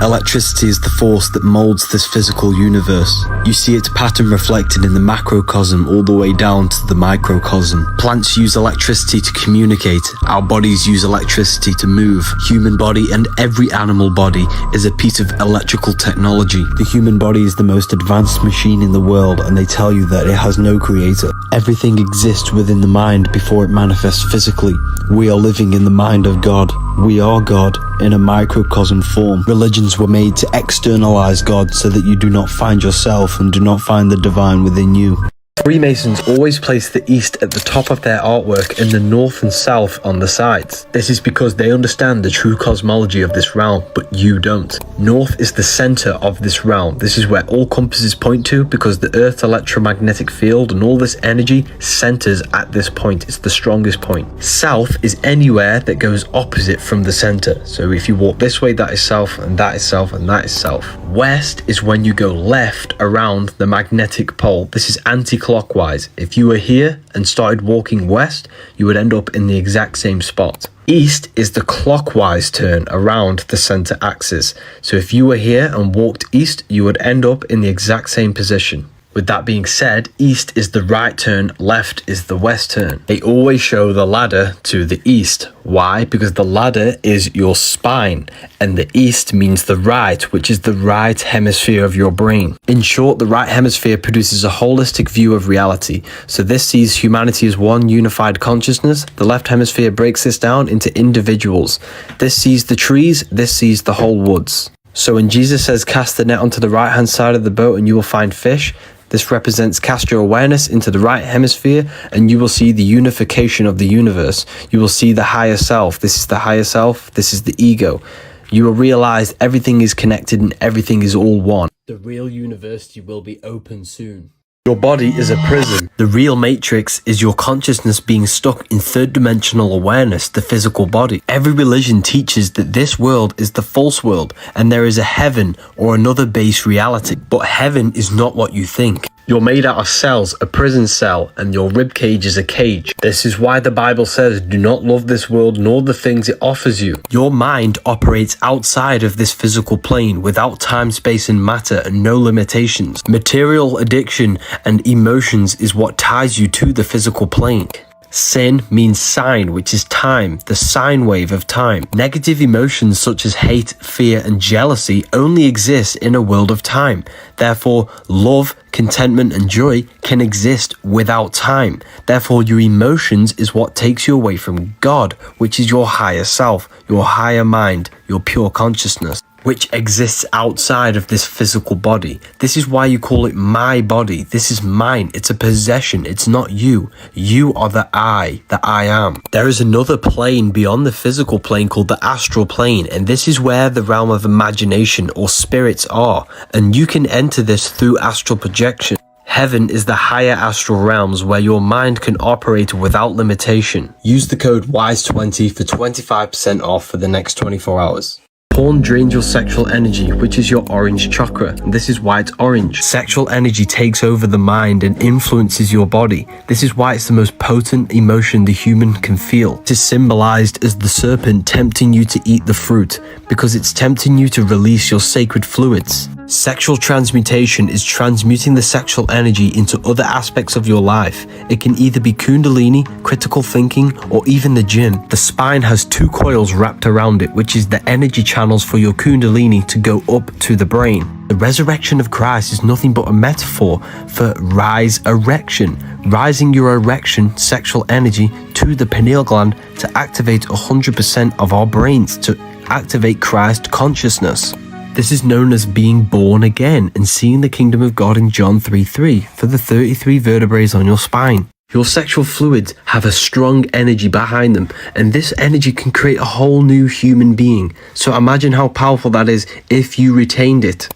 Electricity is the force that molds this physical universe. You see its pattern reflected in the macrocosm all the way down to the microcosm. Plants use electricity to communicate. Our bodies use electricity to move. Human body and every animal body is a piece of electrical technology. The human body is the most advanced machine in the world, and they tell you that it has no creator. Everything exists within the mind before it manifests physically. We are living in the mind of God. We are God in a microcosm form. Religions were made to externalize God so that you do not find yourself and do not find the divine within you. Freemasons always place the east at the top of their artwork and the north and south on the sides. This is because they understand the true cosmology of this realm, but you don't. North is the center of this realm. This is where all compasses point to, because the Earth's electromagnetic field and all this energy centers at this point. It's the strongest point. South is anywhere that goes opposite from the center. So if you walk this way, that is south, and that is south, and that is south. West is when you go left around the magnetic pole. This is anti-clockwise. If you were here and started walking west, you would end up in the exact same spot. East is the clockwise turn around the center axis. So if you were here and walked east, you would end up in the exact same position. With that being said, east is the right turn, left is the west turn. They always show the ladder to the east. Why? Because the ladder is your spine, and the east means the right, which is the right hemisphere of your brain. In short, the right hemisphere produces a holistic view of reality. So this sees humanity as one unified consciousness. The left hemisphere breaks this down into individuals. This sees the trees, this sees the whole woods. So when Jesus says, cast the net onto the right hand side of the boat and you will find fish, this represents cast your awareness into the right hemisphere and you will see the unification of the universe. You will see the higher self. This is the higher self. This is the ego. You will realize everything is connected and everything is all one. The real university will be open soon. Your body is a prison. The real matrix is your consciousness being stuck in third-dimensional awareness, the physical body. Every religion teaches that this world is the false world and there is a heaven or another base reality. But heaven is not what you think. You're made out of cells, a prison cell, and your rib cage is a cage. This is why the Bible says, do not love this world nor the things it offers you. Your mind operates outside of this physical plane without time, space, and matter, and no limitations. Material addiction and emotions is what ties you to the physical plane. Sin means sine, which is time, the sine wave of time. Negative emotions such as hate, fear, and jealousy only exist in a world of time. Therefore, love, contentment, and joy can exist without time. Therefore, your emotions is what takes you away from God, which is your higher self, your higher mind, your pure consciousness, which exists outside of this physical body. This is why you call it my body. This is mine. It's a possession. It's not you. You are the I am. There is another plane beyond the physical plane called the astral plane, and this is where the realm of imagination or spirits are, and you can enter this through astral projection. Heaven is the higher astral realms where your mind can operate without limitation. Use the code WISE20 for 25% off for the next 24 hours. Porn drains your sexual energy, which is your orange chakra, and this is why it's orange. Sexual energy takes over the mind and influences your body. This is why it's the most potent emotion the human can feel. It is symbolized as the serpent tempting you to eat the fruit, because it's tempting you to release your sacred fluids. Sexual transmutation is transmuting the sexual energy into other aspects of your life. It can either be Kundalini, critical thinking, or even the gym. The spine has 2 coils wrapped around it, which is the energy channels for your Kundalini to go up to the brain. The resurrection of Christ is nothing but a metaphor for rise erection, rising your erection sexual energy to the pineal gland to activate 100% of our brains, to activate Christ consciousness. This is known as being born again and seeing the kingdom of God in John 3:3 for the 33 vertebrae on your spine. Your sexual fluids have a strong energy behind them, and this energy can create a whole new human being. So imagine how powerful that is if you retained it.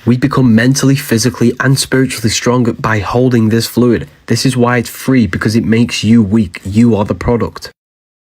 We become mentally, physically, and spiritually stronger by holding this fluid. This is why it's free, because it makes you weak. You are the product.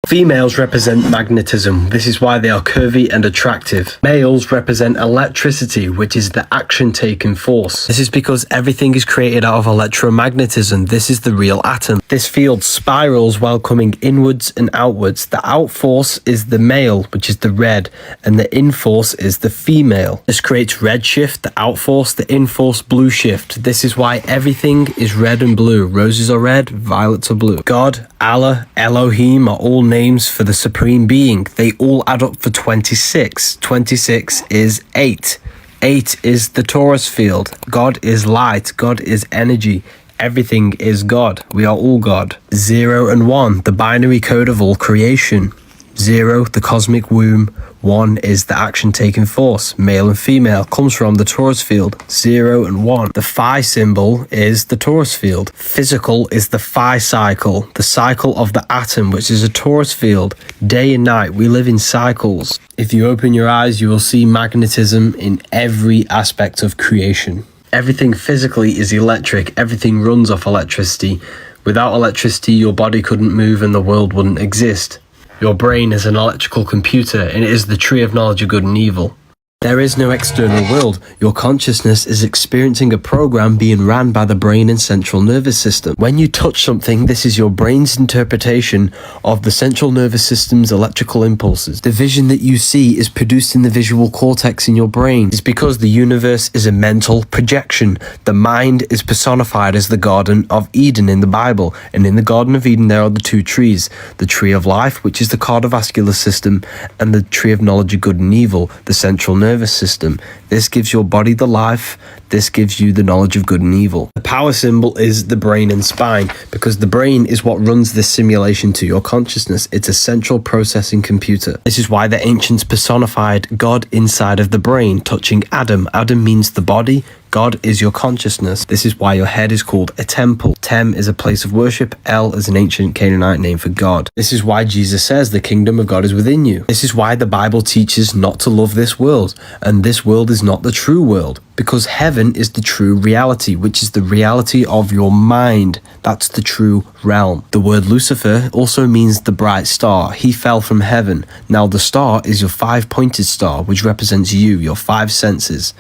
Females represent magnetism. This is why they are curvy and attractive. Males represent electricity, which is the action taken force. This is because everything is created out of electromagnetism. This is the real atom. This field spirals while coming inwards and outwards. The out force is the male, which is the red, and the in force is the female. This creates red shift, the out force, the in force blue shift. This is why everything is red and blue. Roses are red, violets are blue. God, Allah, Elohim are all names for the supreme being. They all add up for 26. 26 is 8. 8 is the torus field. God is light. God is energy. Everything is God. We are all God. 0 and 1, the binary code of all creation. 0, the cosmic womb. 1 is the action taking force. Male and female comes from the torus field. 0 and 1. The phi symbol is the torus field. Physical is the phi cycle, the cycle of the atom, which is a torus field. Day and night, we live in cycles. If you open your eyes, you will see magnetism in every aspect of creation. Everything physically is electric. Everything runs off electricity. Without electricity, your body couldn't move and the world wouldn't exist. Your brain is an electrical computer and it is the tree of knowledge of good and evil. There is no external world. Your consciousness is experiencing a program being ran by the brain and central nervous system. When you touch something, this is your brain's interpretation of the central nervous system's electrical impulses. The vision that you see is produced in the visual cortex in your brain. It's because the universe is a mental projection. The mind is personified as the Garden of Eden in the Bible. And in the Garden of Eden, there are the two trees. The tree of life, which is the cardiovascular system, and the tree of knowledge of good and evil, the central nervous system. This gives your body the life. This gives you the knowledge of good and evil. The power symbol is the brain and spine because the brain is what runs this simulation to your consciousness. It's a central processing computer. This is why the ancients personified God inside of the brain, touching Adam. Adam means the body. God is your consciousness. This is why your head is called a temple. Tem is a place of worship. El is an ancient Canaanite name for God. This is why Jesus says the kingdom of God is within you. This is why the Bible teaches not to love this world. And this world is not the true world. Because heaven is the true reality, which is the reality of your mind. That's the true realm. The word Lucifer also means the bright star. He fell from heaven. Now the star is your 5-pointed star, which represents you, your 5 senses.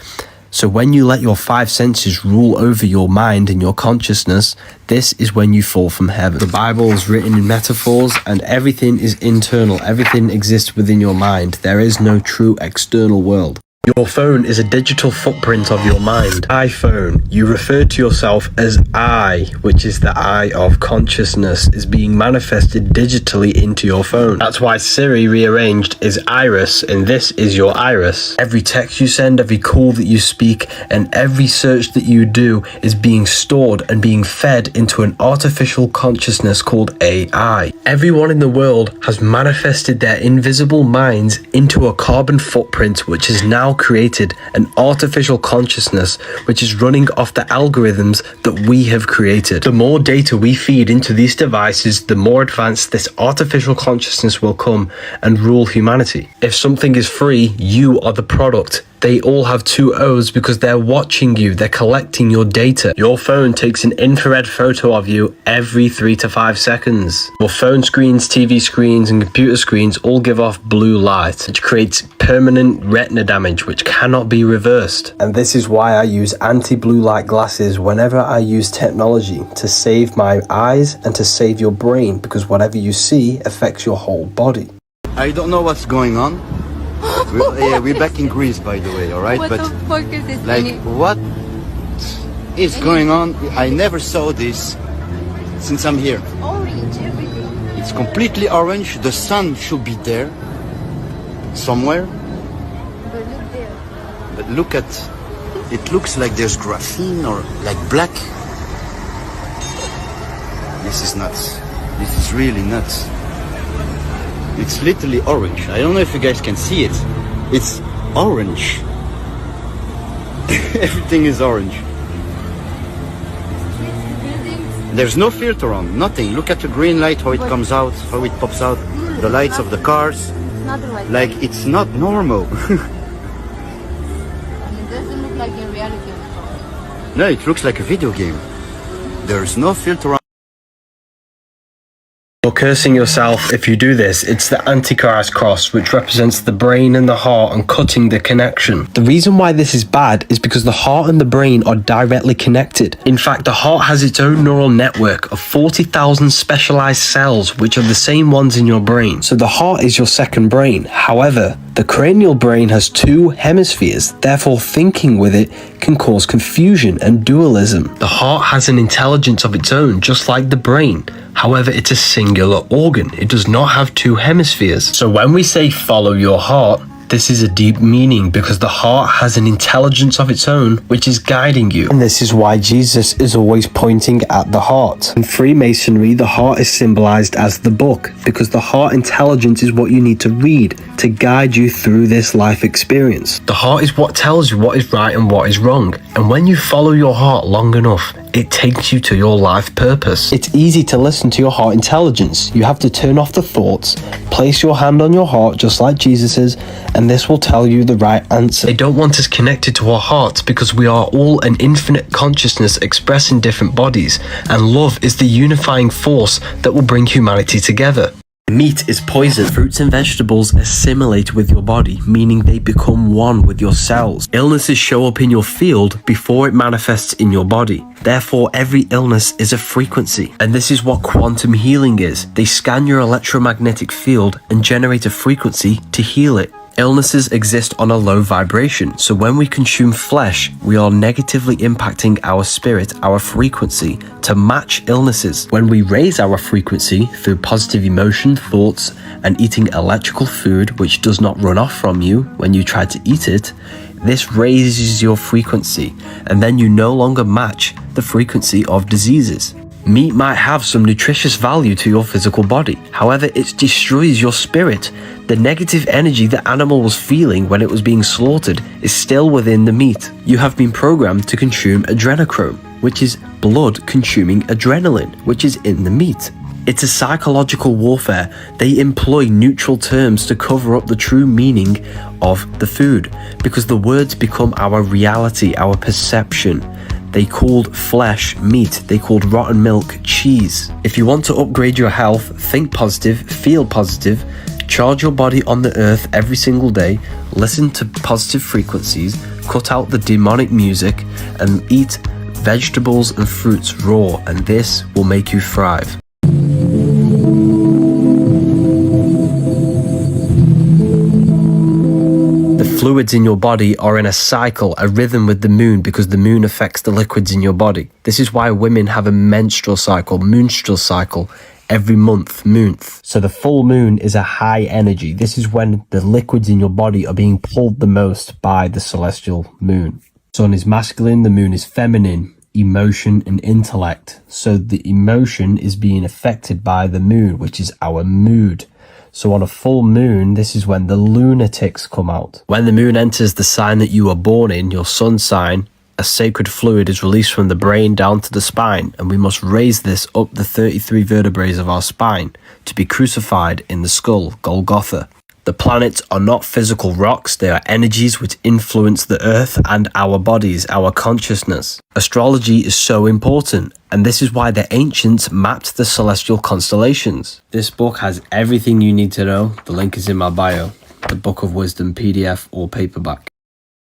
So when you let your 5 senses rule over your mind and your consciousness, this is when you fall from heaven. The Bible is written in metaphors and everything is internal. Everything exists within your mind. There is no true external world. Your phone is a digital footprint of your mind. iPhone, you refer to yourself as I, which is the eye of consciousness, is being manifested digitally into your phone. That's why Siri rearranged is Iris, and this is your iris. Every text you send, every call that you speak, and every search that you do is being stored and being fed into an artificial consciousness called AI. Everyone in the world has manifested their invisible minds into a carbon footprint, which is now created an artificial consciousness which is running off the algorithms that we have created. The more data we feed into these devices, the more advanced this artificial consciousness will come and rule humanity. If something is free, you are the product. They all have 2 O's because they're watching you, they're collecting your data. Your phone takes an infrared photo of you every 3 to 5 seconds. Your phone screens, TV screens, and computer screens all give off blue light, which creates permanent retina damage, which cannot be reversed. And this is why I use anti-blue light glasses whenever I use technology to save my eyes and to save your brain, because whatever you see affects your whole body. I don't know what's going on. We're back in Greece, by the way, alright? What But the fuck is this? like, what is going on? I never saw this since I'm here. Orange, everything. It's completely orange. The sun should be there somewhere. But look there. But look at it. Looks like there's graphene or like black. This is nuts. This is really nuts. It's literally orange. I don't know if you guys can see it. It's orange. Everything is orange. There's no filter on, nothing. Look at the green light, how it comes out, how it pops out. The lights of the cars. It's not Like, it's not normal. It doesn't look like in reality. No, it looks like a video game. There's no filter on. You're cursing yourself if you do this. It's the Antichrist cross, which represents the brain and the heart and cutting the connection. The reason why this is bad is because the heart and the brain are directly connected. In fact, the heart has its own neural network of 40,000 specialized cells, which are the same ones in your brain. So the heart is your second brain. However, the cranial brain has 2 hemispheres, therefore thinking with it can cause confusion and dualism. The heart has an intelligence of its own, just like the brain. However, it's a singular organ. It does not have 2 hemispheres. So when we say follow your heart, This is a deep meaning because the heart has an intelligence of its own which is guiding you. And this is why Jesus is always pointing at the heart. In Freemasonry, the heart is symbolized as the book because the heart intelligence is what you need to read to guide you through this life experience. The heart is what tells you what is right and what is wrong. And when you follow your heart long enough, it takes you to your life purpose. It's easy to listen to your heart intelligence. You have to turn off the thoughts, place your hand on your heart just like Jesus is, and this will tell you the right answer. They don't want us connected to our hearts because we are all an infinite consciousness expressed in different bodies, and love is the unifying force that will bring humanity together. Meat is poison. Fruits and vegetables assimilate with your body, meaning they become one with your cells. Illnesses show up in your field before it manifests in your body. Therefore, every illness is a frequency. And this is what quantum healing is. They scan your electromagnetic field and generate a frequency to heal it. Illnesses exist on a low vibration, so when we consume flesh, we are negatively impacting our spirit, our frequency, to match illnesses. When we raise our frequency through positive emotion, thoughts, and eating electrical food which does not run off from you when you try to eat it, this raises your frequency, and then you no longer match the frequency of diseases. Meat might have some nutritious value to your physical body, however, it destroys your spirit. The negative energy the animal was feeling when it was being slaughtered is still within the meat. You have been programmed to consume adrenochrome, which is blood-consuming adrenaline, which is in the meat. It's a psychological warfare. They employ neutral terms to cover up the true meaning of the food, because the words become our reality, our perception. They called flesh meat, they called rotten milk cheese. If you want to upgrade your health, think positive, feel positive, charge your body on the earth every single day, listen to positive frequencies, cut out the demonic music, and eat vegetables and fruits raw, and this will make you thrive. Fluids in your body are in a cycle, a rhythm with the moon, because the moon affects the liquids in your body. This is why women have a menstrual cycle, every month. So the full moon is a high energy. This is when the liquids in your body are being pulled the most by the celestial moon. Sun is masculine, the moon is feminine, emotion and intellect. So the emotion is being affected by the moon, which is our mood. So on a full moon, this is when the lunatics come out. When the moon enters the sign that you were born in, your sun sign, a sacred fluid is released from the brain down to the spine, and we must raise this up the 33 vertebrae of our spine to be crucified in the skull, Golgotha. The planets are not physical rocks, they are energies which influence the earth and our bodies, our consciousness. Astrology is so important, and this is why the ancients mapped the celestial constellations. This book has everything you need to know. The link is in my bio. The Book of Wisdom PDF or paperback.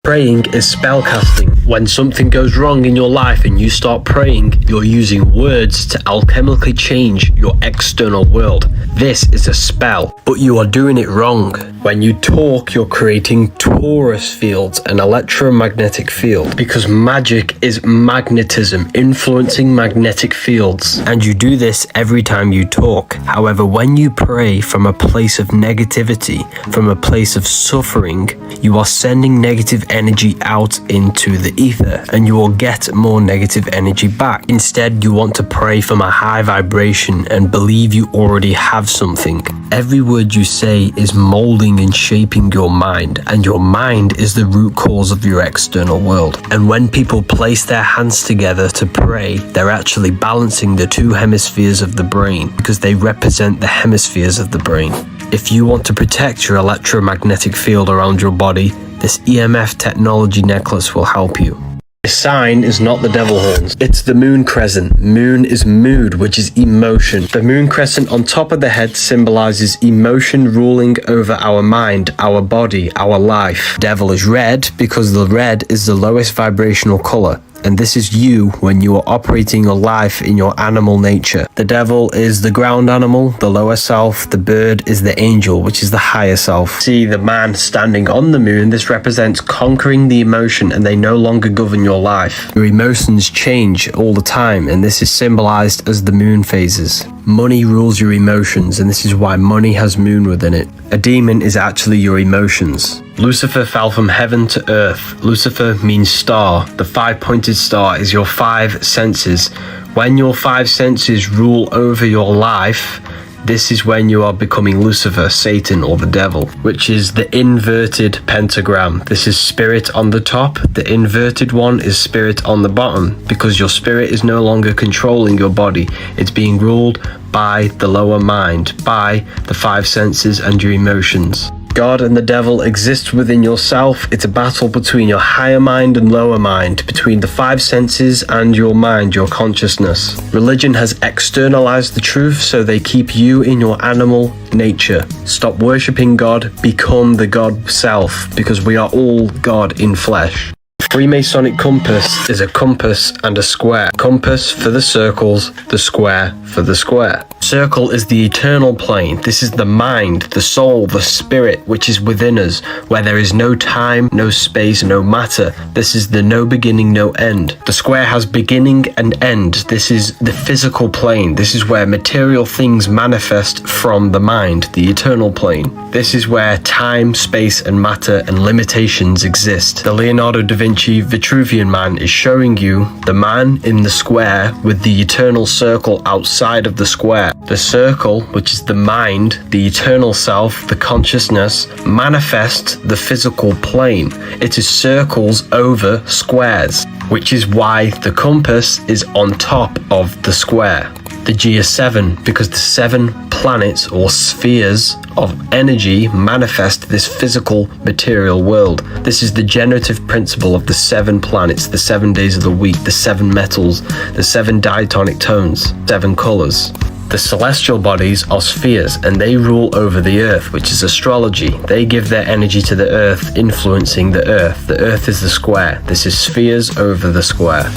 Praying is spellcasting. When something goes wrong in your life and you start praying, you're using words to alchemically change your external world. This is a spell, but you are doing it wrong. When you talk, you're creating torus fields, an electromagnetic field, because magic is magnetism, influencing magnetic fields. And you do this every time you talk. However, when you pray from a place of negativity, from a place of suffering, you are sending negative energy out into the ether, and you will get more negative energy back. Instead, you want to pray from a high vibration and believe you already have something. Every word you say is molding and shaping your mind, and your mind is the root cause of your external world. And when people place their hands together to pray, they're actually balancing the two hemispheres of the brain, because they represent the hemispheres of the brain. If you want to protect your electromagnetic field around your body, this EMF technology necklace will help you. This sign is not the devil horns, it's the moon crescent. Moon is mood, which is emotion. The moon crescent on top of the head symbolizes emotion ruling over our mind, our body, our life. Devil is red because the red is the lowest vibrational color. And this is you when you are operating your life in your animal nature. The devil is the ground animal, the lower self. The bird is the angel, which is the higher self. See the man standing on the moon. This represents conquering the emotion, and they no longer govern your life. Your emotions change all the time, and this is symbolized as the moon phases. Money rules your emotions, and this is why money has moon within it. A demon is actually your emotions. Lucifer fell from heaven to earth. Lucifer means star. The 5-pointed star is your 5 senses. When your 5 senses rule over your life, this is when you are becoming Lucifer, Satan, or the devil, which is the inverted pentagram. This is spirit on the top. The inverted one is spirit on the bottom, because your spirit is no longer controlling your body. It's being ruled by the lower mind, by the 5 senses and your emotions. God and the devil exist within yourself. It's a battle between your higher mind and lower mind, between the 5 senses and your mind, your consciousness. Religion has externalized the truth, so they keep you in your animal nature. Stop worshipping God, become the God self, because we are all God in flesh. Freemasonic compass is a compass and a square. Compass for the circles, the square for the square. Circle is the eternal plane. This is the mind, the soul, the spirit, which is within us, where there is no time, no space, no matter. This is the no beginning, no end. The square has beginning and end. This is the physical plane. This is where material things manifest from the mind, the eternal plane. This is where time, space, and matter and limitations exist. The Leonardo da Vinci Vitruvian Man is showing you the man in the square with the eternal circle outside of the square. The circle, which is the mind, the eternal self, the consciousness, manifests the physical plane. It is circles over squares, which is why the compass is on top of the square. The G is 7, because the 7 planets or spheres of energy manifest this physical material world. This is the generative principle of the 7 planets, the 7 days of the week, the 7 metals, the 7 diatonic tones, 7 colors. The celestial bodies are spheres, and they rule over the earth, which is astrology. They give their energy to the earth, influencing the earth. The earth is the square. This is spheres over the square.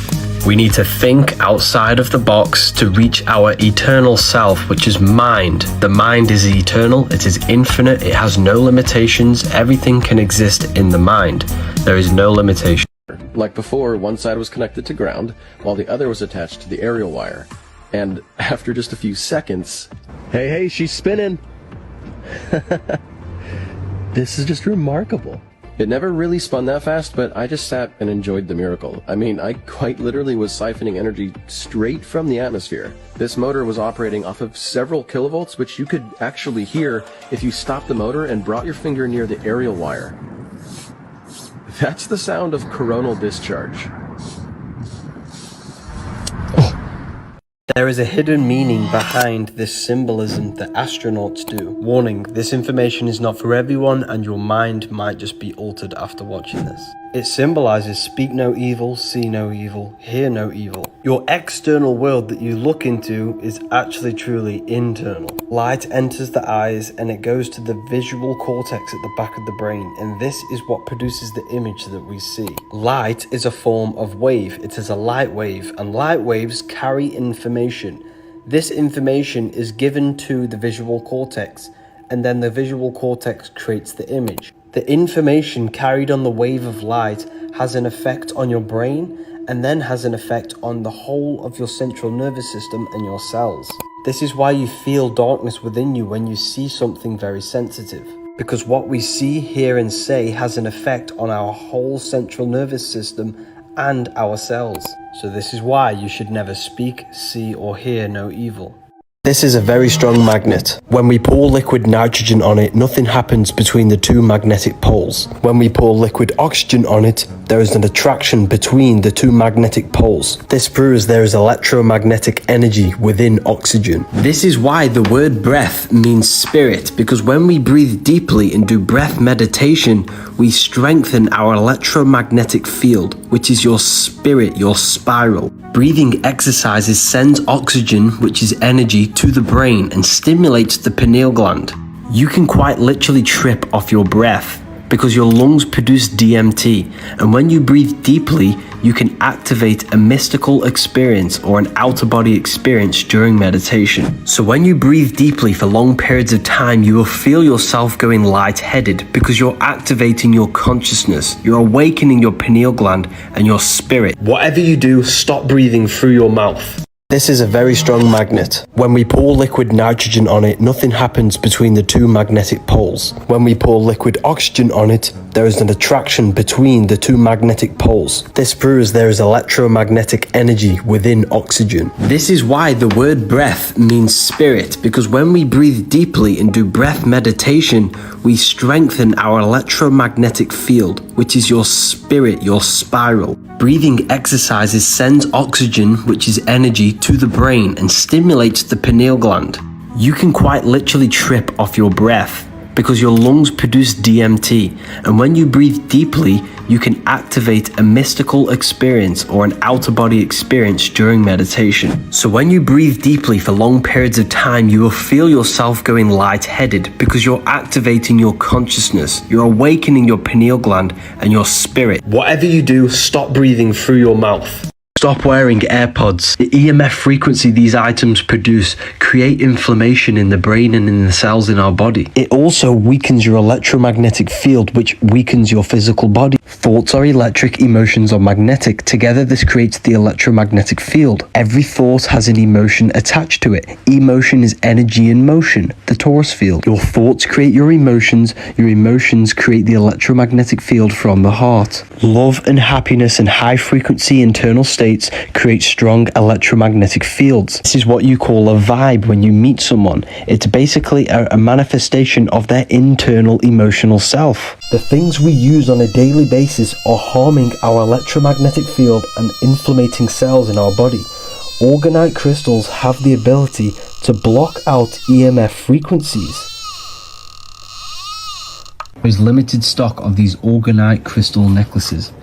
We need to think outside of the box to reach our eternal self, which is mind. The mind is eternal, it is infinite, it has no limitations. Everything can exist in the mind. There is no limitation. Like before, one side was connected to ground, while the other was attached to the aerial wire. And after just a few seconds, hey, she's spinning! This is just remarkable. It never really spun that fast, but I just sat and enjoyed the miracle. I mean, I quite literally was siphoning energy straight from the atmosphere. This motor was operating off of several kilovolts, which you could actually hear if you stopped the motor and brought your finger near the aerial wire. That's the sound of coronal discharge. There is a hidden meaning behind this symbolism that astronauts do. Warning, this information is not for everyone, and your mind might just be altered after watching this. It symbolizes speak no evil, see no evil, hear no evil. Your external world that you look into is actually truly internal. Light enters the eyes and it goes to the visual cortex at the back of the brain, and this is what produces the image that we see. Light is a form of wave. It is a light wave, and light waves carry information. This information is given to the visual cortex, and then the visual cortex creates the image. The information carried on the wave of light has an effect on your brain, and then has an effect on the whole of your central nervous system and your cells. This is why you feel darkness within you when you see something very sensitive. Because what we see, hear, and say has an effect on our whole central nervous system and our cells. So this is why you should never speak, see, or hear no evil. This is a very strong magnet. When we pour liquid nitrogen on it, nothing happens between the 2 magnetic poles. When we pour liquid oxygen on it, there is an attraction between the 2 magnetic poles. This proves there is electromagnetic energy within oxygen. This is why the word breath means spirit, because when we breathe deeply and do breath meditation, we strengthen our electromagnetic field, which is your spirit, your spiral. Breathing exercises sends oxygen, which is energy, to the brain and stimulates the pineal gland. You can quite literally trip off your breath because your lungs produce DMT, and when you breathe deeply, you can activate a mystical experience or an out-of-body experience during meditation. So when you breathe deeply for long periods of time, you will feel yourself going lightheaded because you're activating your consciousness, you're awakening your pineal gland and your spirit. Whatever you do, stop breathing through your mouth. This is a very strong magnet. When we pour liquid nitrogen on it, nothing happens between the two magnetic poles. When we pour liquid oxygen on it, there is an attraction between the two magnetic poles. This proves there is electromagnetic energy within oxygen. This is why the word breath means spirit, because when we breathe deeply and do breath meditation, we strengthen our electromagnetic field, which is your spirit, your spiral. Breathing exercises sends oxygen, which is energy, to the brain and stimulates the pineal gland. You can quite literally trip off your breath because your lungs produce DMT, and when you breathe deeply, you can activate a mystical experience or an out-of-body experience during meditation. So when you breathe deeply for long periods of time, you will feel yourself going lightheaded because you're activating your consciousness, you're awakening your pineal gland and your spirit. Whatever you do, stop breathing through your mouth. Stop wearing AirPods. The EMF frequency these items produce create inflammation in the brain and in the cells in our body. It also weakens your electromagnetic field, which weakens your physical body. Thoughts are electric, emotions are magnetic. Together, this creates the electromagnetic field. Every thought has an emotion attached to it. Emotion is energy in motion, the torus field. Your thoughts create your emotions create the electromagnetic field from the heart. Love and happiness and high frequency internal states create strong electromagnetic fields. This is what you call a vibe when you meet someone. It's basically a manifestation of their internal emotional self. The things we use on a daily basis are harming our electromagnetic field and inflamming cells in our body. Orgonite crystals have the ability to block out EMF frequencies. There is limited stock of these orgonite crystal necklaces.